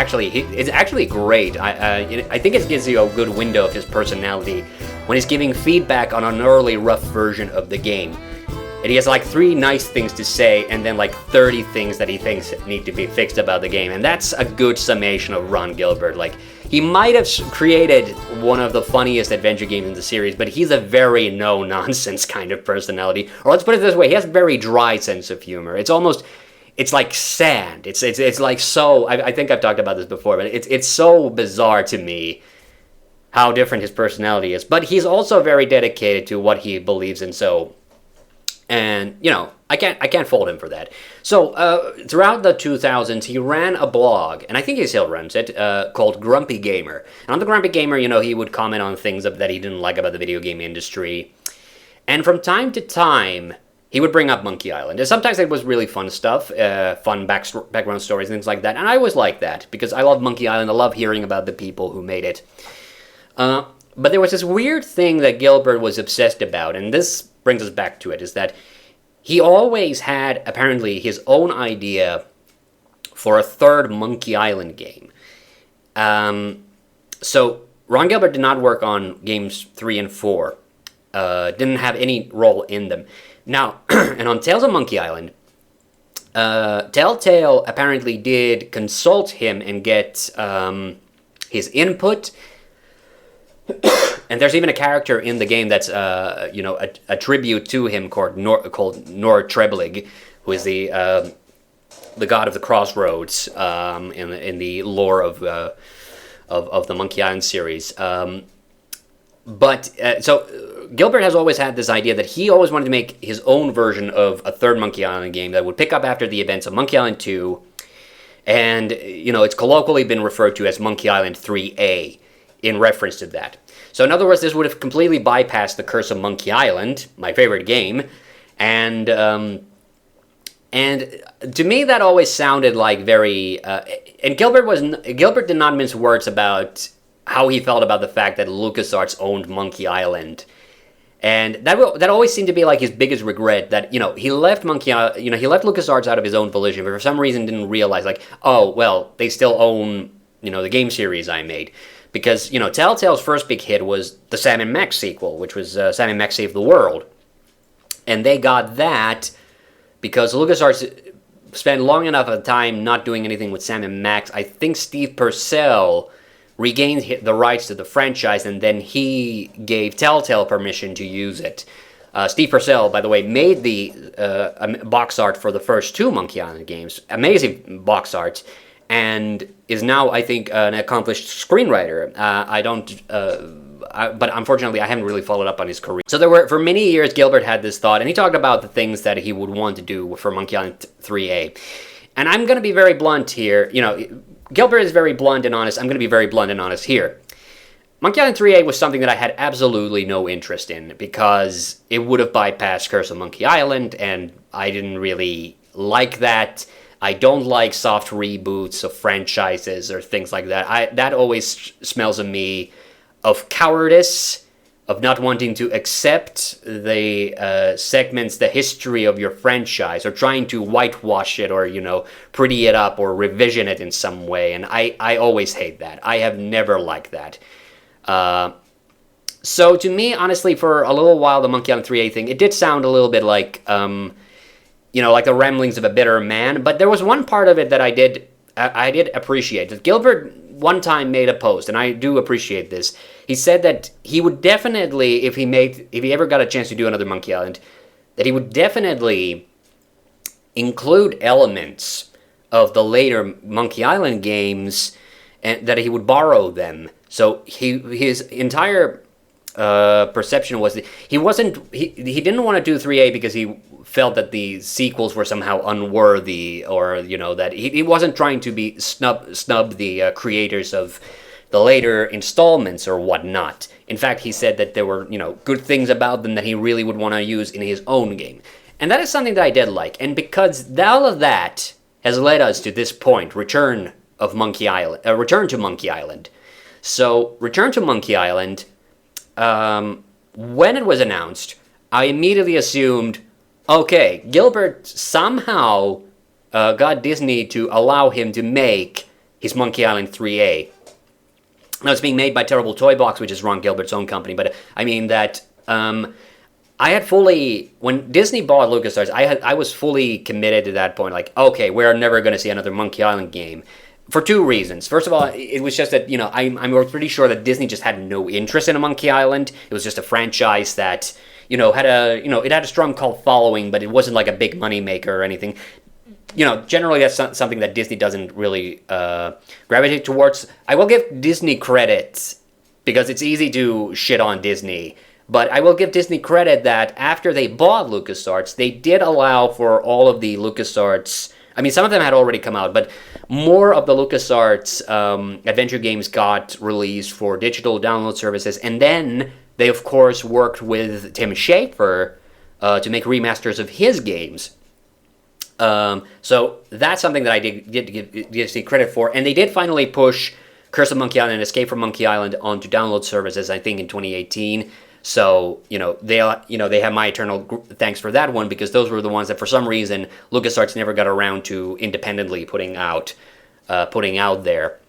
Speaker 1: actually great. I think it gives you a good window of his personality when he's giving feedback on an early rough version of the game. And he has like 3 nice things to say, and then like 30 things that he thinks need to be fixed about the game. And that's a good summation of Ron Gilbert. Like, he might have created one of the funniest adventure games in the series, but he's a very no-nonsense kind of personality. Or let's put it this way, he has a very dry sense of humor. It's like sand. It's like so, I think I've talked about this before, but it's so bizarre to me how different his personality is. But he's also very dedicated to what he believes in, and, I can't fault him for that. So, throughout the 2000s, he ran a blog, and I think he still runs it, called Grumpy Gamer. And on the Grumpy Gamer, he would comment on things that he didn't like about the video game industry. And from time to time, he would bring up Monkey Island. And sometimes it was really fun stuff, fun background stories, things like that. And I always liked that, because I love Monkey Island. I love hearing about the people who made it. But there was this weird thing that Gilbert was obsessed about, and this brings us back to it, is that he always had, apparently, his own idea for a third Monkey Island game. So, Ron Gilbert did not work on games 3 and 4. Didn't have any role in them. Now, and on Tales of Monkey Island, Telltale apparently did consult him and get his input. And there's even a character in the game that's, a tribute to him called Nor Treblig, who is the god of the crossroads in the lore of the Monkey Island series. So Gilbert has always had this idea that he always wanted to make his own version of a third Monkey Island game that would pick up after the events of Monkey Island 2, and, it's colloquially been referred to as Monkey Island 3A in reference to that. So in other words, this would have completely bypassed the Curse of Monkey Island, my favorite game, and to me that always sounded like very... and Gilbert did not mince words about how he felt about the fact that LucasArts owned Monkey Island. And that always seemed to be like his biggest regret, that he left he left LucasArts out of his own volition, but for some reason didn't realize, like, oh well, they still own the game series I made, because Telltale's first big hit was the Sam and Max sequel, which was Sam and Max Save the World, and they got that because LucasArts spent long enough of time not doing anything with Sam and Max. I think Steve Purcell regained the rights to the franchise, and then he gave Telltale permission to use it. Steve Purcell, by the way, made the box art for the first two Monkey Island games. Amazing box art, and is now, I think, an accomplished screenwriter. But unfortunately, I haven't really followed up on his career. So for many years, Gilbert had this thought, and he talked about the things that he would want to do for Monkey Island 3A. And I'm going to be very blunt here. Gilbert is very blunt and honest. I'm going to be very blunt and honest here. Monkey Island 3A was something that I had absolutely no interest in, because it would have bypassed Curse of Monkey Island, and I didn't really like that. I don't like soft reboots of franchises or things like that. That always smells to me of cowardice, of not wanting to accept the segments, the history of your franchise, or trying to whitewash it, or, pretty it up, or revision it in some way. And I always hate that. I have never liked that. So to me, honestly, for a little while, the Monkey Island 3A thing, it did sound a little bit like, like the ramblings of a bitter man. But there was one part of it that I did appreciate. That Gilbert one time made a post, and I do appreciate this. He said that he would definitely, if he ever got a chance to do another Monkey Island, that he would definitely include elements of the later Monkey Island games, and that he would borrow them. So his entire perception was that he didn't want to do 3A because he felt that the sequels were somehow unworthy, or that he wasn't trying to snub the creators of the later installments or whatnot. In fact, he said that there were good things about them that he really would want to use in his own game, and that is something that I did like. And because all of that has led us to this point, Return to Monkey Island. So Return to Monkey Island, when it was announced, I immediately assumed, okay, Gilbert somehow got Disney to allow him to make his Monkey Island 3A. Now, it's being made by Terrible Toy Box, which is Ron Gilbert's own company, but I mean that I had fully, when Disney bought LucasArts, I was fully committed to that point, like, okay, we're never going to see another Monkey Island game. For two reasons. First of all, it was just that, I'm pretty sure that Disney just had no interest in a Monkey Island. It was just a franchise that, it had a strong cult following, but it wasn't like a big money maker or anything. Generally that's something that Disney doesn't really gravitate towards. I will give Disney credit, because it's easy to shit on Disney, but I will give Disney credit that after they bought LucasArts, they did allow for all of the LucasArts. I mean, some of them had already come out, but more of the LucasArts adventure games got released for digital download services, and then they, of course, worked with Tim Schafer to make remasters of his games. So that's something that I did give Disney credit for, and they did finally push Curse of Monkey Island and Escape from Monkey Island onto download services, I think, in 2018. So, they have my eternal thanks for that one, because those were the ones that, for some reason, LucasArts never got around to independently putting out there.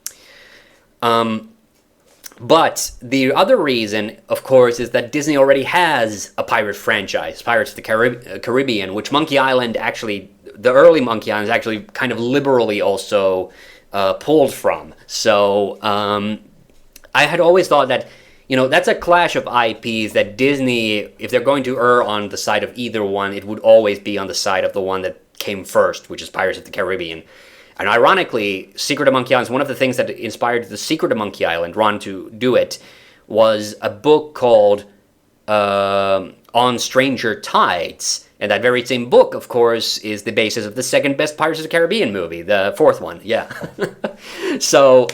Speaker 1: But the other reason, of course, is that Disney already has a pirate franchise, Pirates of the Caribbean, which Monkey Island actually, the early Monkey Island, is actually kind of liberally also pulled from. So I had always thought that, that's a clash of IPs that Disney, if they're going to err on the side of either one, it would always be on the side of the one that came first, which is Pirates of the Caribbean. And ironically, Secret of Monkey Island, one of the things that inspired The Secret of Monkey Island, Ron, to do it, was a book called on Stranger Tides. And that very same book, of course, is the basis of the second best Pirates of the Caribbean movie, the fourth one. Yeah. so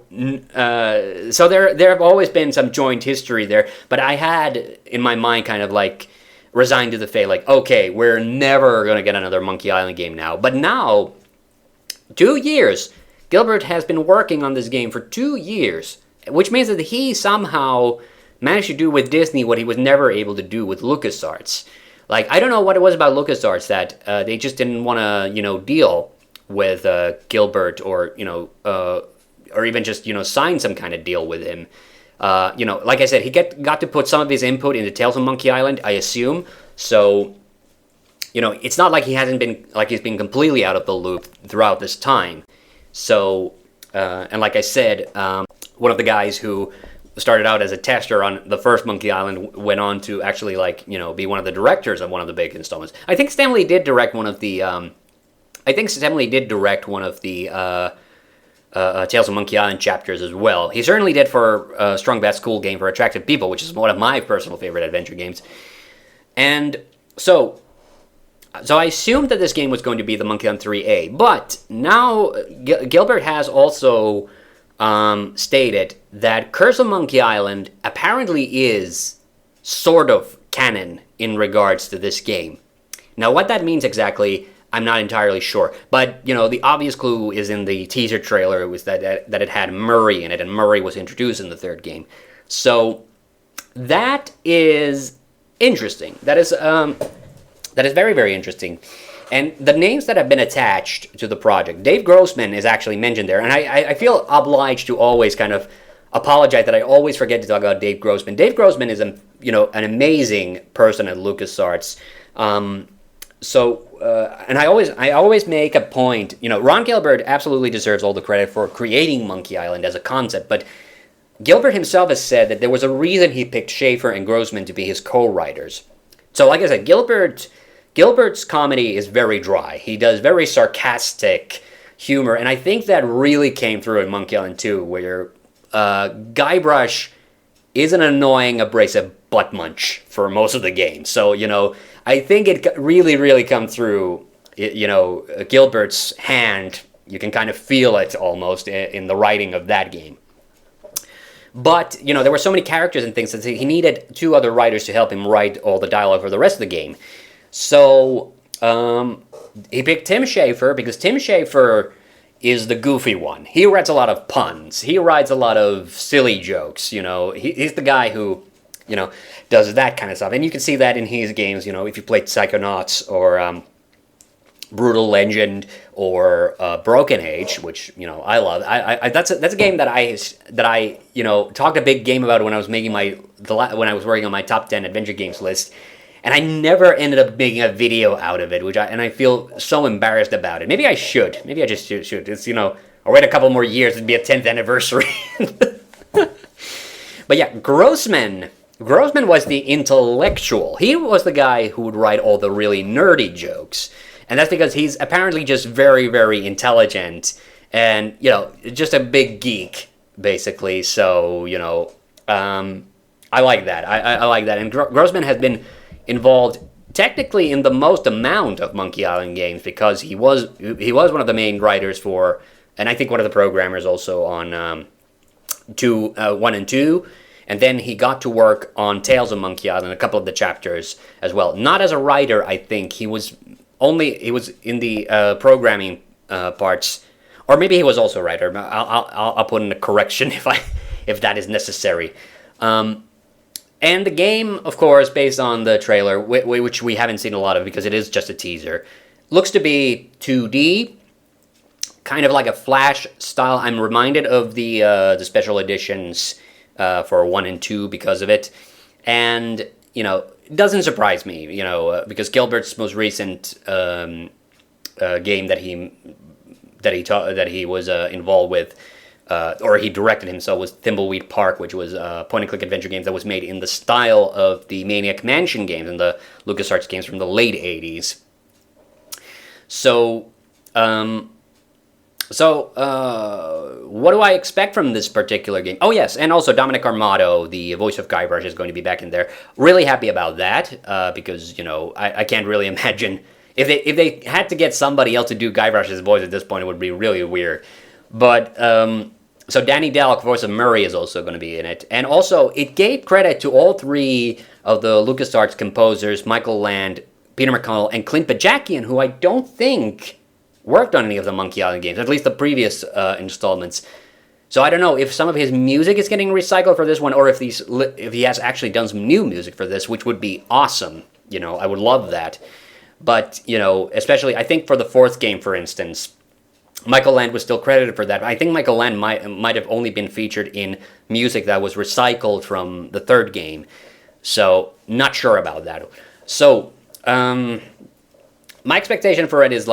Speaker 1: there have always been some joint history there, but I had in my mind kind of like resigned to the fate, like, okay, we're never gonna get another Monkey Island game now. But now, 2 years, Gilbert has been working on this game for 2 years, which means that he somehow managed to do with Disney what he was never able to do with LucasArts. Like, I don't know what it was about LucasArts that they just didn't want to, deal with Gilbert or, or even just, sign some kind of deal with him. Like I said, he got to put some of his input into Tales of Monkey Island, I assume. So, it's not like he's been completely out of the loop throughout this time. So, and like I said, one of the guys who started out as a tester on the first Monkey Island went on to actually, be one of the directors of one of the big installments. I think Stanley did direct one of the, Tales of Monkey Island chapters as well. He certainly did for Strong Bad School Game for Attractive People, which is one of my personal favorite adventure games. And so I assumed that this game was going to be the Monkey Island 3A, but now Gilbert has also stated that Curse of Monkey Island apparently is sort of canon in regards to this game. Now, what that means exactly, I'm not entirely sure. But, the obvious clue is in the teaser trailer. It was that it had Murray in it, and Murray was introduced in the third game. So, that is interesting. That is very, very interesting. And the names that have been attached to the project, Dave Grossman is actually mentioned there. And I feel obliged to always kind of apologize that I always forget to talk about Dave Grossman. Dave Grossman is an amazing person at LucasArts. And I always make a point, Ron Gilbert absolutely deserves all the credit for creating Monkey Island as a concept, but Gilbert himself has said that there was a reason he picked Schaefer and Grossman to be his co-writers. So like I said, Gilbert's comedy is very dry. He does very sarcastic humor, and I think that really came through in Monkey Island 2, where Guybrush is an annoying, abrasive butt munch for most of the game. So, I think it really, really come through, Gilbert's hand. You can kind of feel it almost in the writing of that game. But, there were so many characters and things that he needed 2 other writers to help him write all the dialogue for the rest of the game. So, he picked Tim Schafer because Tim Schafer is the goofy one. He writes a lot of puns. He writes a lot of silly jokes, He's the guy who, does that kind of stuff. And you can see that in his games, if you played Psychonauts or Brutal Legend or Broken Age, which, I love. That's a game that I talked a big game about when I was making when I was working on my top 10 adventure games list. And I never ended up making a video out of it, and I feel so embarrassed about it. Maybe I should. Maybe I just should. It's, I'll wait a couple more years. It'd be a 10th anniversary. But yeah, Grossman was the intellectual. He was the guy who would write all the really nerdy jokes. And that's because he's apparently just very, very intelligent and, just a big geek, basically. So, I like that. I like that. And Grossman has been involved technically in the most amount of Monkey Island games because he was one of the main writers for, and I think one of the programmers also on 1 and 2, and then he got to work on Tales of Monkey Island, a couple of the chapters as well. Not as a writer, I think. He was in the programming parts, or maybe he was also a writer. I'll put in a correction if that is necessary. And the game, of course, based on the trailer, which we haven't seen a lot of because it is just a teaser, looks to be 2D, kind of like a Flash style. I'm reminded of the special editions for 1 and 2 because of it. And, it doesn't surprise me, because Gilbert's most recent game that he was involved with, or he directed himself, was Thimbleweed Park, which was a point-and-click adventure game that was made in the style of the Maniac Mansion games and the LucasArts games from the late 80s. So, what do I expect from this particular game? Oh yes, and also Dominic Armato, the voice of Guybrush, is going to be back in there. Really happy about that, because I can't really imagine if they had to get somebody else to do Guybrush's voice at this point, it would be really weird. But so Danny Dalek, voice of Murray, is also going to be in it, and also it gave credit to all three of the LucasArts composers, Michael Land, Peter McConnell, and Clint Bajakian, who I don't think worked on any of the Monkey Island games, at least the previous installments. So I don't know if some of his music is getting recycled for this one, or if he has actually done some new music for this, which would be awesome. I would love that. But, especially, I think for the fourth game, for instance, Michael Land was still credited for that. I think Michael Land might have only been featured in music that was recycled from the third game. So, not sure about that. So, my expectation for it is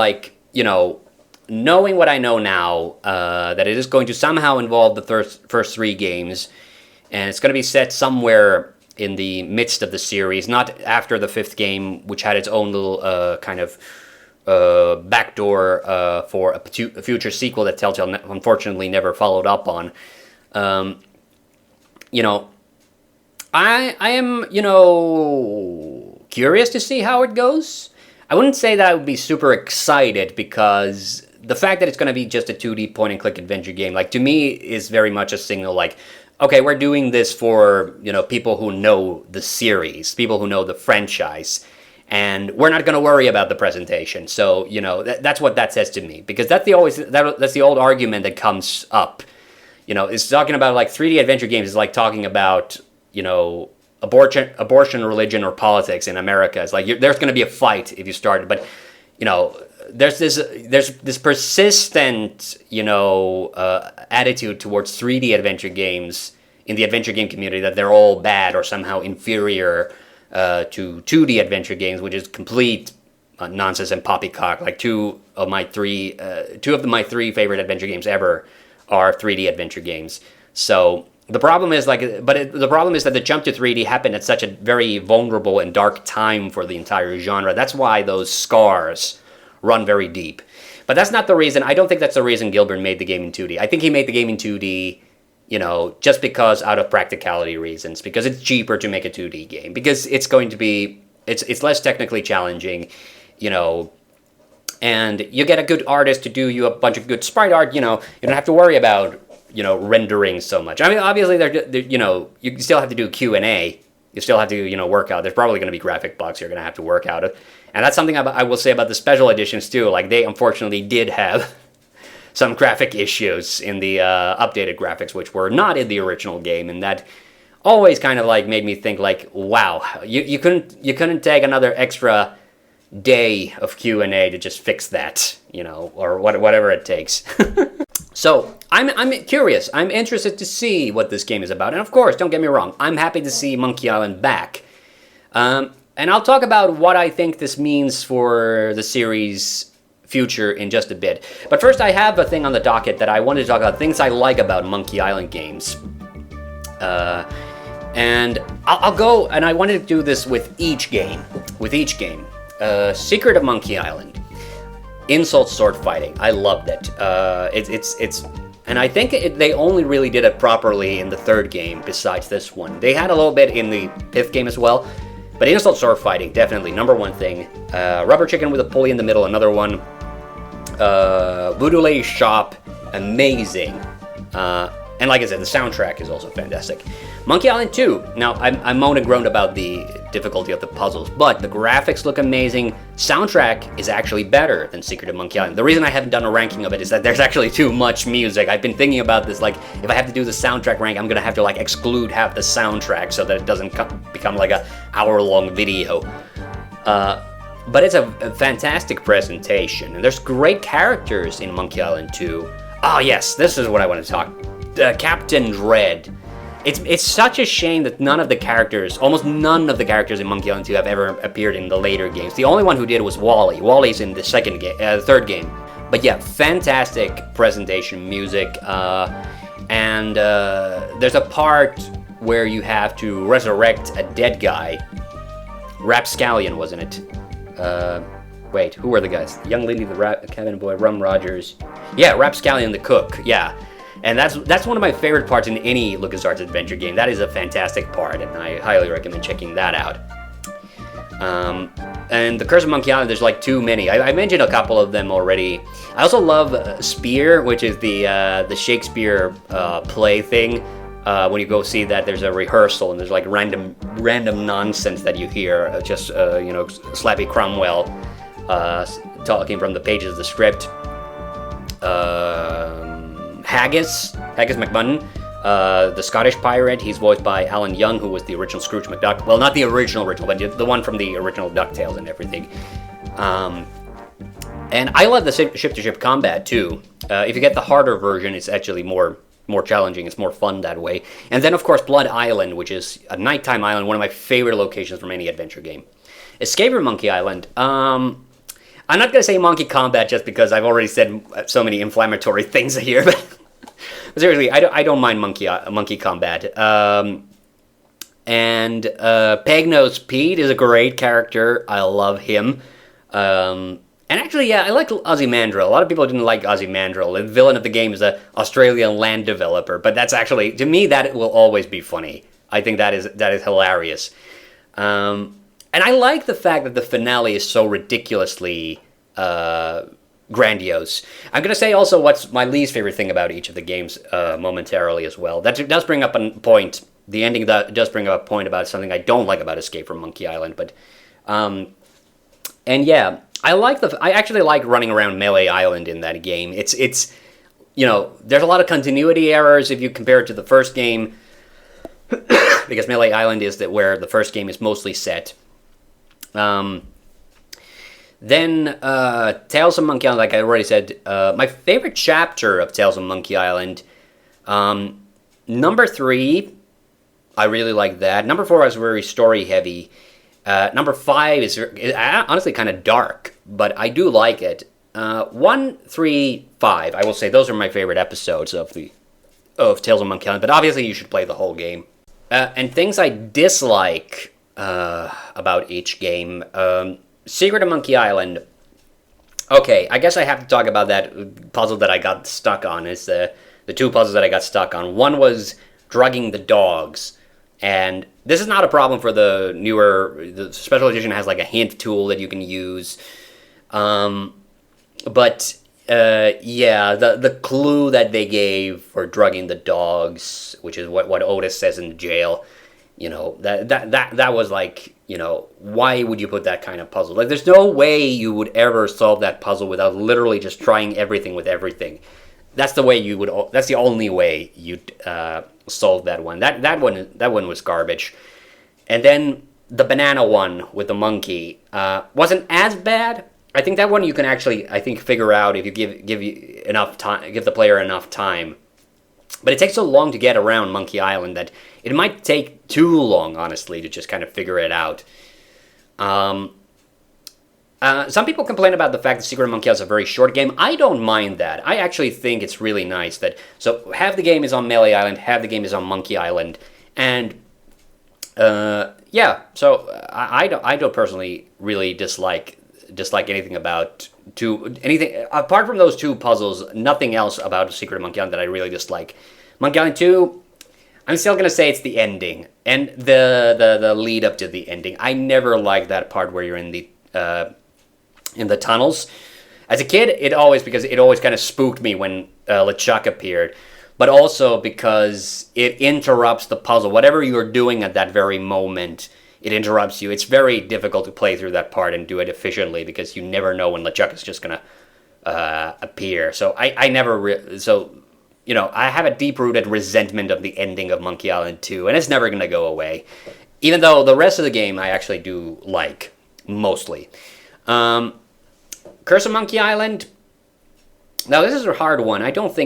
Speaker 1: knowing what I know now, that it is going to somehow involve the first three games, and it's going to be set somewhere in the midst of the series, not after the fifth game, which had its own little kind of backdoor for a future sequel that Telltale unfortunately never followed up on. I am, curious to see how it goes. I wouldn't say that I would be super excited, because the fact that it's going to be just a 2D point-and-click adventure game, to me, is very much a signal, okay, we're doing this for, people who know the series, people who know the franchise, and we're not going to worry about the presentation. So, that's what that says to me, because that's the old argument that comes up. It's talking about, 3D adventure games is like talking about, abortion, religion, or politics in America. It's there's going to be a fight if you start, but there's this persistent attitude towards 3D adventure games in the adventure game community, that they're all bad or somehow inferior to 2D adventure games, which is complete nonsense and poppycock. Two of my three favorite adventure games ever are 3D adventure games. So the problem is the problem is that the jump to 3D happened at such a very vulnerable and dark time for the entire genre. That's why those scars run very deep. But that's not the reason. I don't think that's the reason Gilbert made the game in 2D. I think he made the game in 2D, just because out of practicality reasons, because it's cheaper to make a 2D game, because it's going to be, it's less technically challenging, and you get a good artist to do you a bunch of good sprite art, you don't have to worry about, rendering so much. I mean, obviously, you still have to do Q&A. You still have to, work out. There's probably going to be graphic bugs you're going to have to work out. And that's something I will say about the special editions, too. They unfortunately did have some graphic issues in the updated graphics, which were not in the original game. And that always kind of, made me think, wow, you couldn't take another extra day of Q&A to just fix that, or whatever it takes. So, I'm curious. I'm interested to see what this game is about. And of course, don't get me wrong, I'm happy to see Monkey Island back. And I'll talk about what I think this means for the series' future in just a bit. But first, I have a thing on the docket that I wanted to talk about, things I like about Monkey Island games. And I'll go, and I wanted to do this with each game. Secret of Monkey Island. Insult sword fighting. I loved it. It's and I think they only really did it properly in the third game besides this one. They had a little bit in the fifth game as well, but insult sword fighting, definitely number one thing. Rubber chicken with a pulley in the middle, another one. Voodoo Lady's Shop, amazing. And like I said, the soundtrack is also fantastic. Monkey Island 2. Now, I moaned and groaned about the difficulty of the puzzles, but the graphics look amazing. Soundtrack is actually better than Secret of Monkey Island. The reason I haven't done a ranking of it is that there's actually too much music. I've been thinking about this, if I have to do the soundtrack rank, I'm gonna have to, exclude half the soundtrack so that it doesn't become, a hour-long video. But it's a fantastic presentation, and there's great characters in Monkey Island 2. Oh, yes, this is what I want to talk. Captain Dread. It's such a shame that almost none of the characters in Monkey Island 2 have ever appeared in the later games. The only one who did was Wally. Wally's in the third game. But yeah, fantastic presentation, music, and there's a part where you have to resurrect a dead guy. Rapscallion, wasn't it? Wait, who were the guys? Young Lady, the Cabin Boy, Rum Rogers. Yeah, Rapscallion the cook, yeah. And that's one of my favorite parts in any LucasArts adventure game. That is a fantastic part, and I highly recommend checking that out. And the Curse of Monkey Island, there's like too many. I mentioned a couple of them already. I also love Spear, which is the Shakespeare play thing. When you go see that, there's a rehearsal and there's like random nonsense that you hear. Slappy Cromwell talking from the pages of the script. Haggis McMunn, the Scottish pirate. He's voiced by Alan Young, who was the original Scrooge McDuck. Well, not the original, but the one from the original DuckTales and everything. And I love the ship-to-ship combat too. If you get the harder version, it's actually more challenging. It's more fun that way. And then, of course, Blood Island, which is a nighttime island, one of my favorite locations from any adventure game. Escape from Monkey Island. I'm not going to say monkey combat just because I've already said so many inflammatory things here, but seriously, I don't mind monkey combat. And Pegnose Pete is a great character. I love him. And actually, yeah, I like Ozymandias. A lot of people didn't like Ozymandias. The villain of the game is an Australian land developer, but that's actually, to me, that will always be funny. I think that is hilarious. And I like the fact that the finale is so ridiculously grandiose. I'm going to say also what's my least favorite thing about each of the games momentarily as well. That does bring up a point. The ending does bring up a point about something I don't like about Escape from Monkey Island. But, and yeah, I actually like running around Melee Island in that game. It's there's a lot of continuity errors if you compare it to the first game, because Melee Island is where the first game is mostly set. Then Tales of Monkey Island, like I already said, my favorite chapter of Tales of Monkey Island, number 3, I really like that. Number 4 is very story heavy. Number 5 is honestly kind of dark, but I do like it. 1, 3, 5, I will say those are my favorite episodes of Tales of Monkey Island, but obviously you should play the whole game. And things I dislike about each game. Secret of Monkey Island. Okay, I guess I have to talk about that puzzle that I got stuck on. It's the two puzzles that I got stuck on. One was drugging the dogs. And this is not a problem for the the special edition has like a hint tool that you can use. The clue that they gave for drugging the dogs, which is what Otis says in jail, that was like, why would you put that kind of puzzle? Like, there's no way you would ever solve that puzzle without literally just trying everything with everything. That's the way that's the only way you'd solve that one. That one was garbage. And then the banana one with the monkey wasn't as bad. I think that one you can actually, figure out if you give the player enough time. But it takes so long to get around Monkey Island that it might take too long, honestly, to just kind of figure it out. Some people complain about the fact that Secret of Monkey Island is a very short game. I don't mind that. I actually think it's really nice that... So, half the game is on Melee Island, half the game is on Monkey Island. And, so I don't personally really dislike anything about... anything apart from those two puzzles, nothing else about Secret of Monkey Island that I really dislike. Monkey Island 2, I'm still going to say it's the ending. And the lead up to the ending. I never liked that part where you're in the tunnels. As a kid, it always kind of spooked me when LeChuck appeared, but also because it interrupts the puzzle. Whatever you're doing at that very moment, it interrupts you. It's very difficult to play through that part and do it efficiently because you never know when LeChuck is just gonna appear. So I have a deep-rooted resentment of the ending of Monkey Island 2, and it's never gonna go away. Even though the rest of the game I actually do like, mostly. Curse of Monkey Island. Now this is a hard one. I guess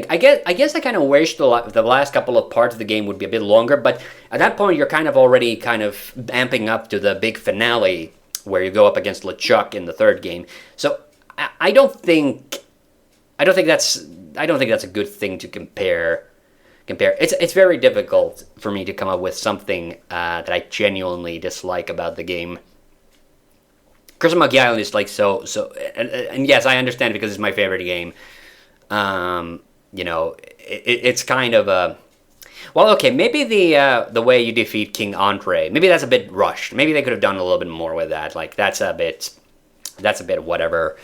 Speaker 1: I kind of wish the last couple of parts of the game would be a bit longer, but at that point you're already amping up to the big finale where you go up against LeChuck in the third game. So I don't think that's a good thing to compare. It's very difficult for me to come up with something that I genuinely dislike about the game. Curse of Monkey Island is like so, and yes, I understand because it's my favorite game. it's kind of a... Well, okay, maybe the way you defeat King Andre, maybe that's a bit rushed. Maybe they could have done a little bit more with that. Like, that's a bit whatever.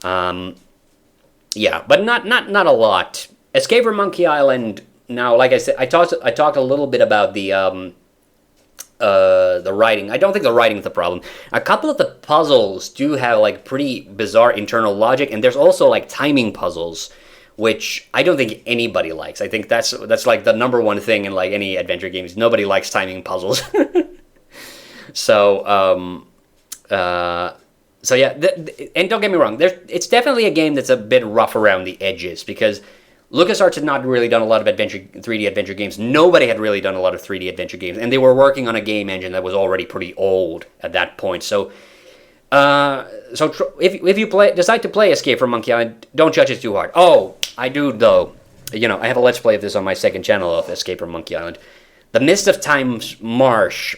Speaker 1: Yeah, but not a lot. Escape from Monkey Island. Now, like I said, I talked a little bit about the writing. I don't think the writing is the problem. A couple of the puzzles do have like pretty bizarre internal logic, and there's also like timing puzzles, which I don't think anybody likes. I think that's like the number one thing in like any adventure games. Nobody likes timing puzzles. So yeah, and don't get me wrong, it's definitely a game that's a bit rough around the edges, because LucasArts had not really done a lot of 3D adventure games. Nobody had really done a lot of 3D adventure games, and they were working on a game engine that was already pretty old at that point. So, if you decide to play Escape from Monkey Island, don't judge it too hard. Oh, I do though. I have a Let's Play of this on my second channel of Escape from Monkey Island. The Mist of Time's Marsh.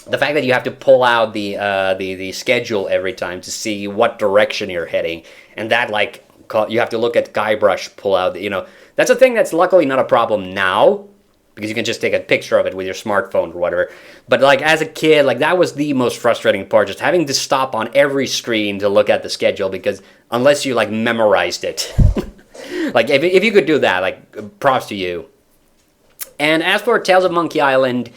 Speaker 1: The fact that you have to pull out the schedule every time to see what direction you're heading, and that like you have to look at Guybrush pull out. That's a thing that's luckily not a problem now, because you can just take a picture of it with your smartphone or whatever. But like as a kid, like that was the most frustrating part, just having to stop on every screen to look at the schedule, because unless you like memorized it, like if you could do that, like props to you. And as for Tales of Monkey Island,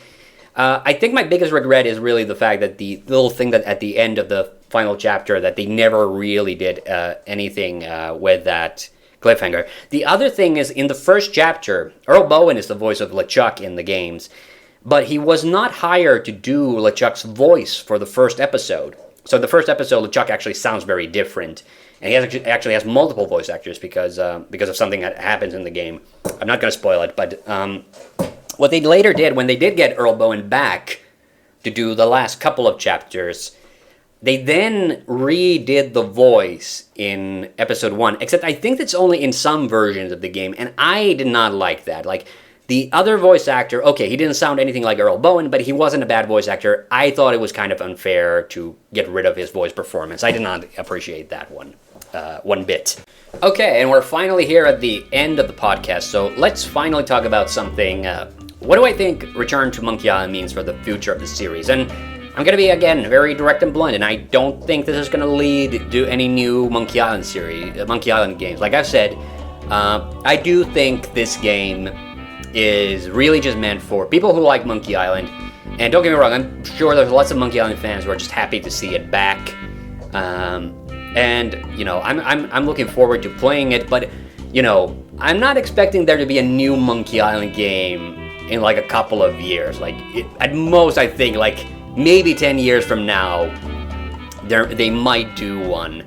Speaker 1: I think my biggest regret is really the fact that the little thing that at the end of the final chapter, that they never really did anything with that cliffhanger. The other thing is, in the first chapter, Earl Bowen is the voice of LeChuck in the games, but he was not hired to do LeChuck's voice for the first episode. So the first episode, LeChuck actually sounds very different, and he actually has multiple voice actors because of something that happens in the game. I'm not going to spoil it, but what they later did, when they did get Earl Bowen back to do the last couple of chapters, they then redid the voice in episode 1, except I think it's only in some versions of the game, and I did not like that. Like, the other voice actor, okay, he didn't sound anything like Earl Bowen, but he wasn't a bad voice actor. I thought it was kind of unfair to get rid of his voice performance. I did not appreciate that one bit. Okay, and we're finally here at the end of the podcast, so let's finally talk about something. What do I think Return to Monkey Island means for the future of the series? And I'm going to be, again, very direct and blunt, and I don't think this is going to lead to any new Monkey Island games. Like I've said, I do think this game is really just meant for people who like Monkey Island. And don't get me wrong, I'm sure there's lots of Monkey Island fans who are just happy to see it back. And I'm looking forward to playing it, but I'm not expecting there to be a new Monkey Island game in like a couple of years. Like at most, I think like maybe 10 years from now, they might do one.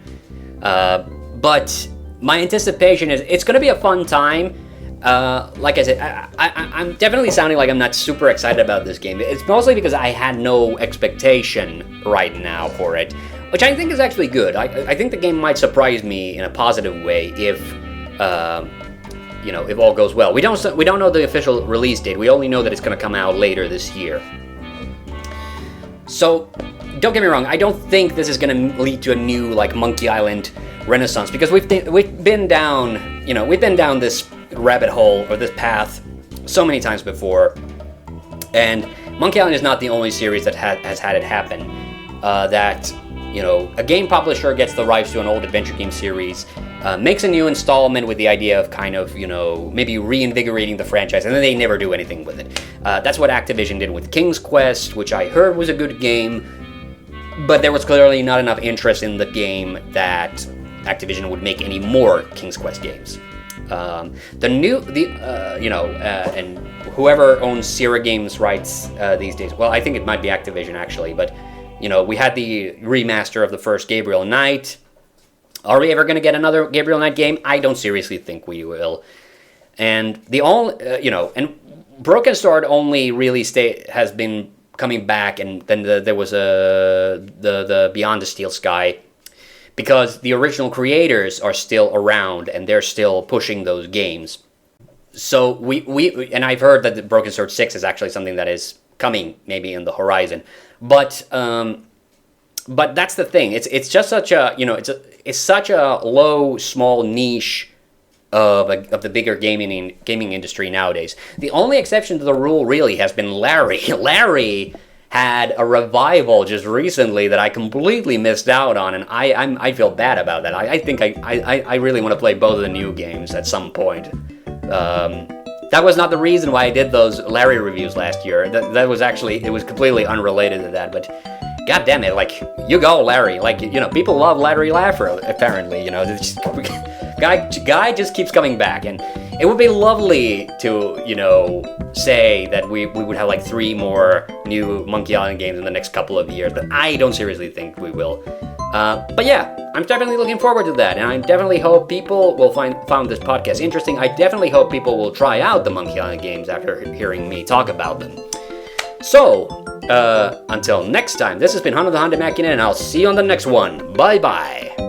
Speaker 1: But my anticipation is it's going to be a fun time. Like I said, I'm definitely sounding like I'm not super excited about this game. It's mostly because I had no expectation right now for it, which I think is actually good. I think the game might surprise me in a positive way if all goes well. We don't know the official release date. We only know that it's going to come out later this year. So, don't get me wrong, I don't think this is going to lead to a new like Monkey Island renaissance, because we've been down this rabbit hole or this path so many times before, and Monkey Island is not the only series that has had it happen. That a game publisher gets the rights to an old adventure game series, makes a new installment with the idea of kind of maybe reinvigorating the franchise, and then they never do anything with it. That's what Activision did with King's Quest, which I heard was a good game, but there was clearly not enough interest in the game that Activision would make any more King's Quest games. And whoever owns Sierra Games rights these days, well, I think it might be Activision actually, but we had the remaster of the first Gabriel Knight. Are we ever going to get another Gabriel Knight game? I don't seriously think we will. And and Broken Sword only really has been coming back, and then there was the Beyond the Steel Sky, because the original creators are still around and they're still pushing those games. So we and I've heard that the Broken Sword 6 is actually something that is coming maybe in the horizon. But that's the thing. It's just such a it's such a low, small niche of the bigger gaming industry nowadays. The only exception to the rule really has been Larry. Larry had a revival just recently that I completely missed out on, and I feel bad about that. I think I really want to play both of the new games at some point. That was not the reason why I did those Larry reviews last year. That was actually, it was completely unrelated to that, but god damn it, like, you go, Larry. Like, you know, people love Larry Laffer, apparently, you know. Guy just keeps coming back, and it would be lovely to, you know, say that we would have like 3 more new Monkey Island games in the next couple of years, but I don't seriously think we will. But yeah, I'm definitely looking forward to that, and I definitely hope people will found this podcast interesting. I definitely hope people will try out the Monkey Island games after hearing me talk about them. So, until next time, this has been Hanno the Hande Mäkinen, and I'll see you on the next one. Bye bye.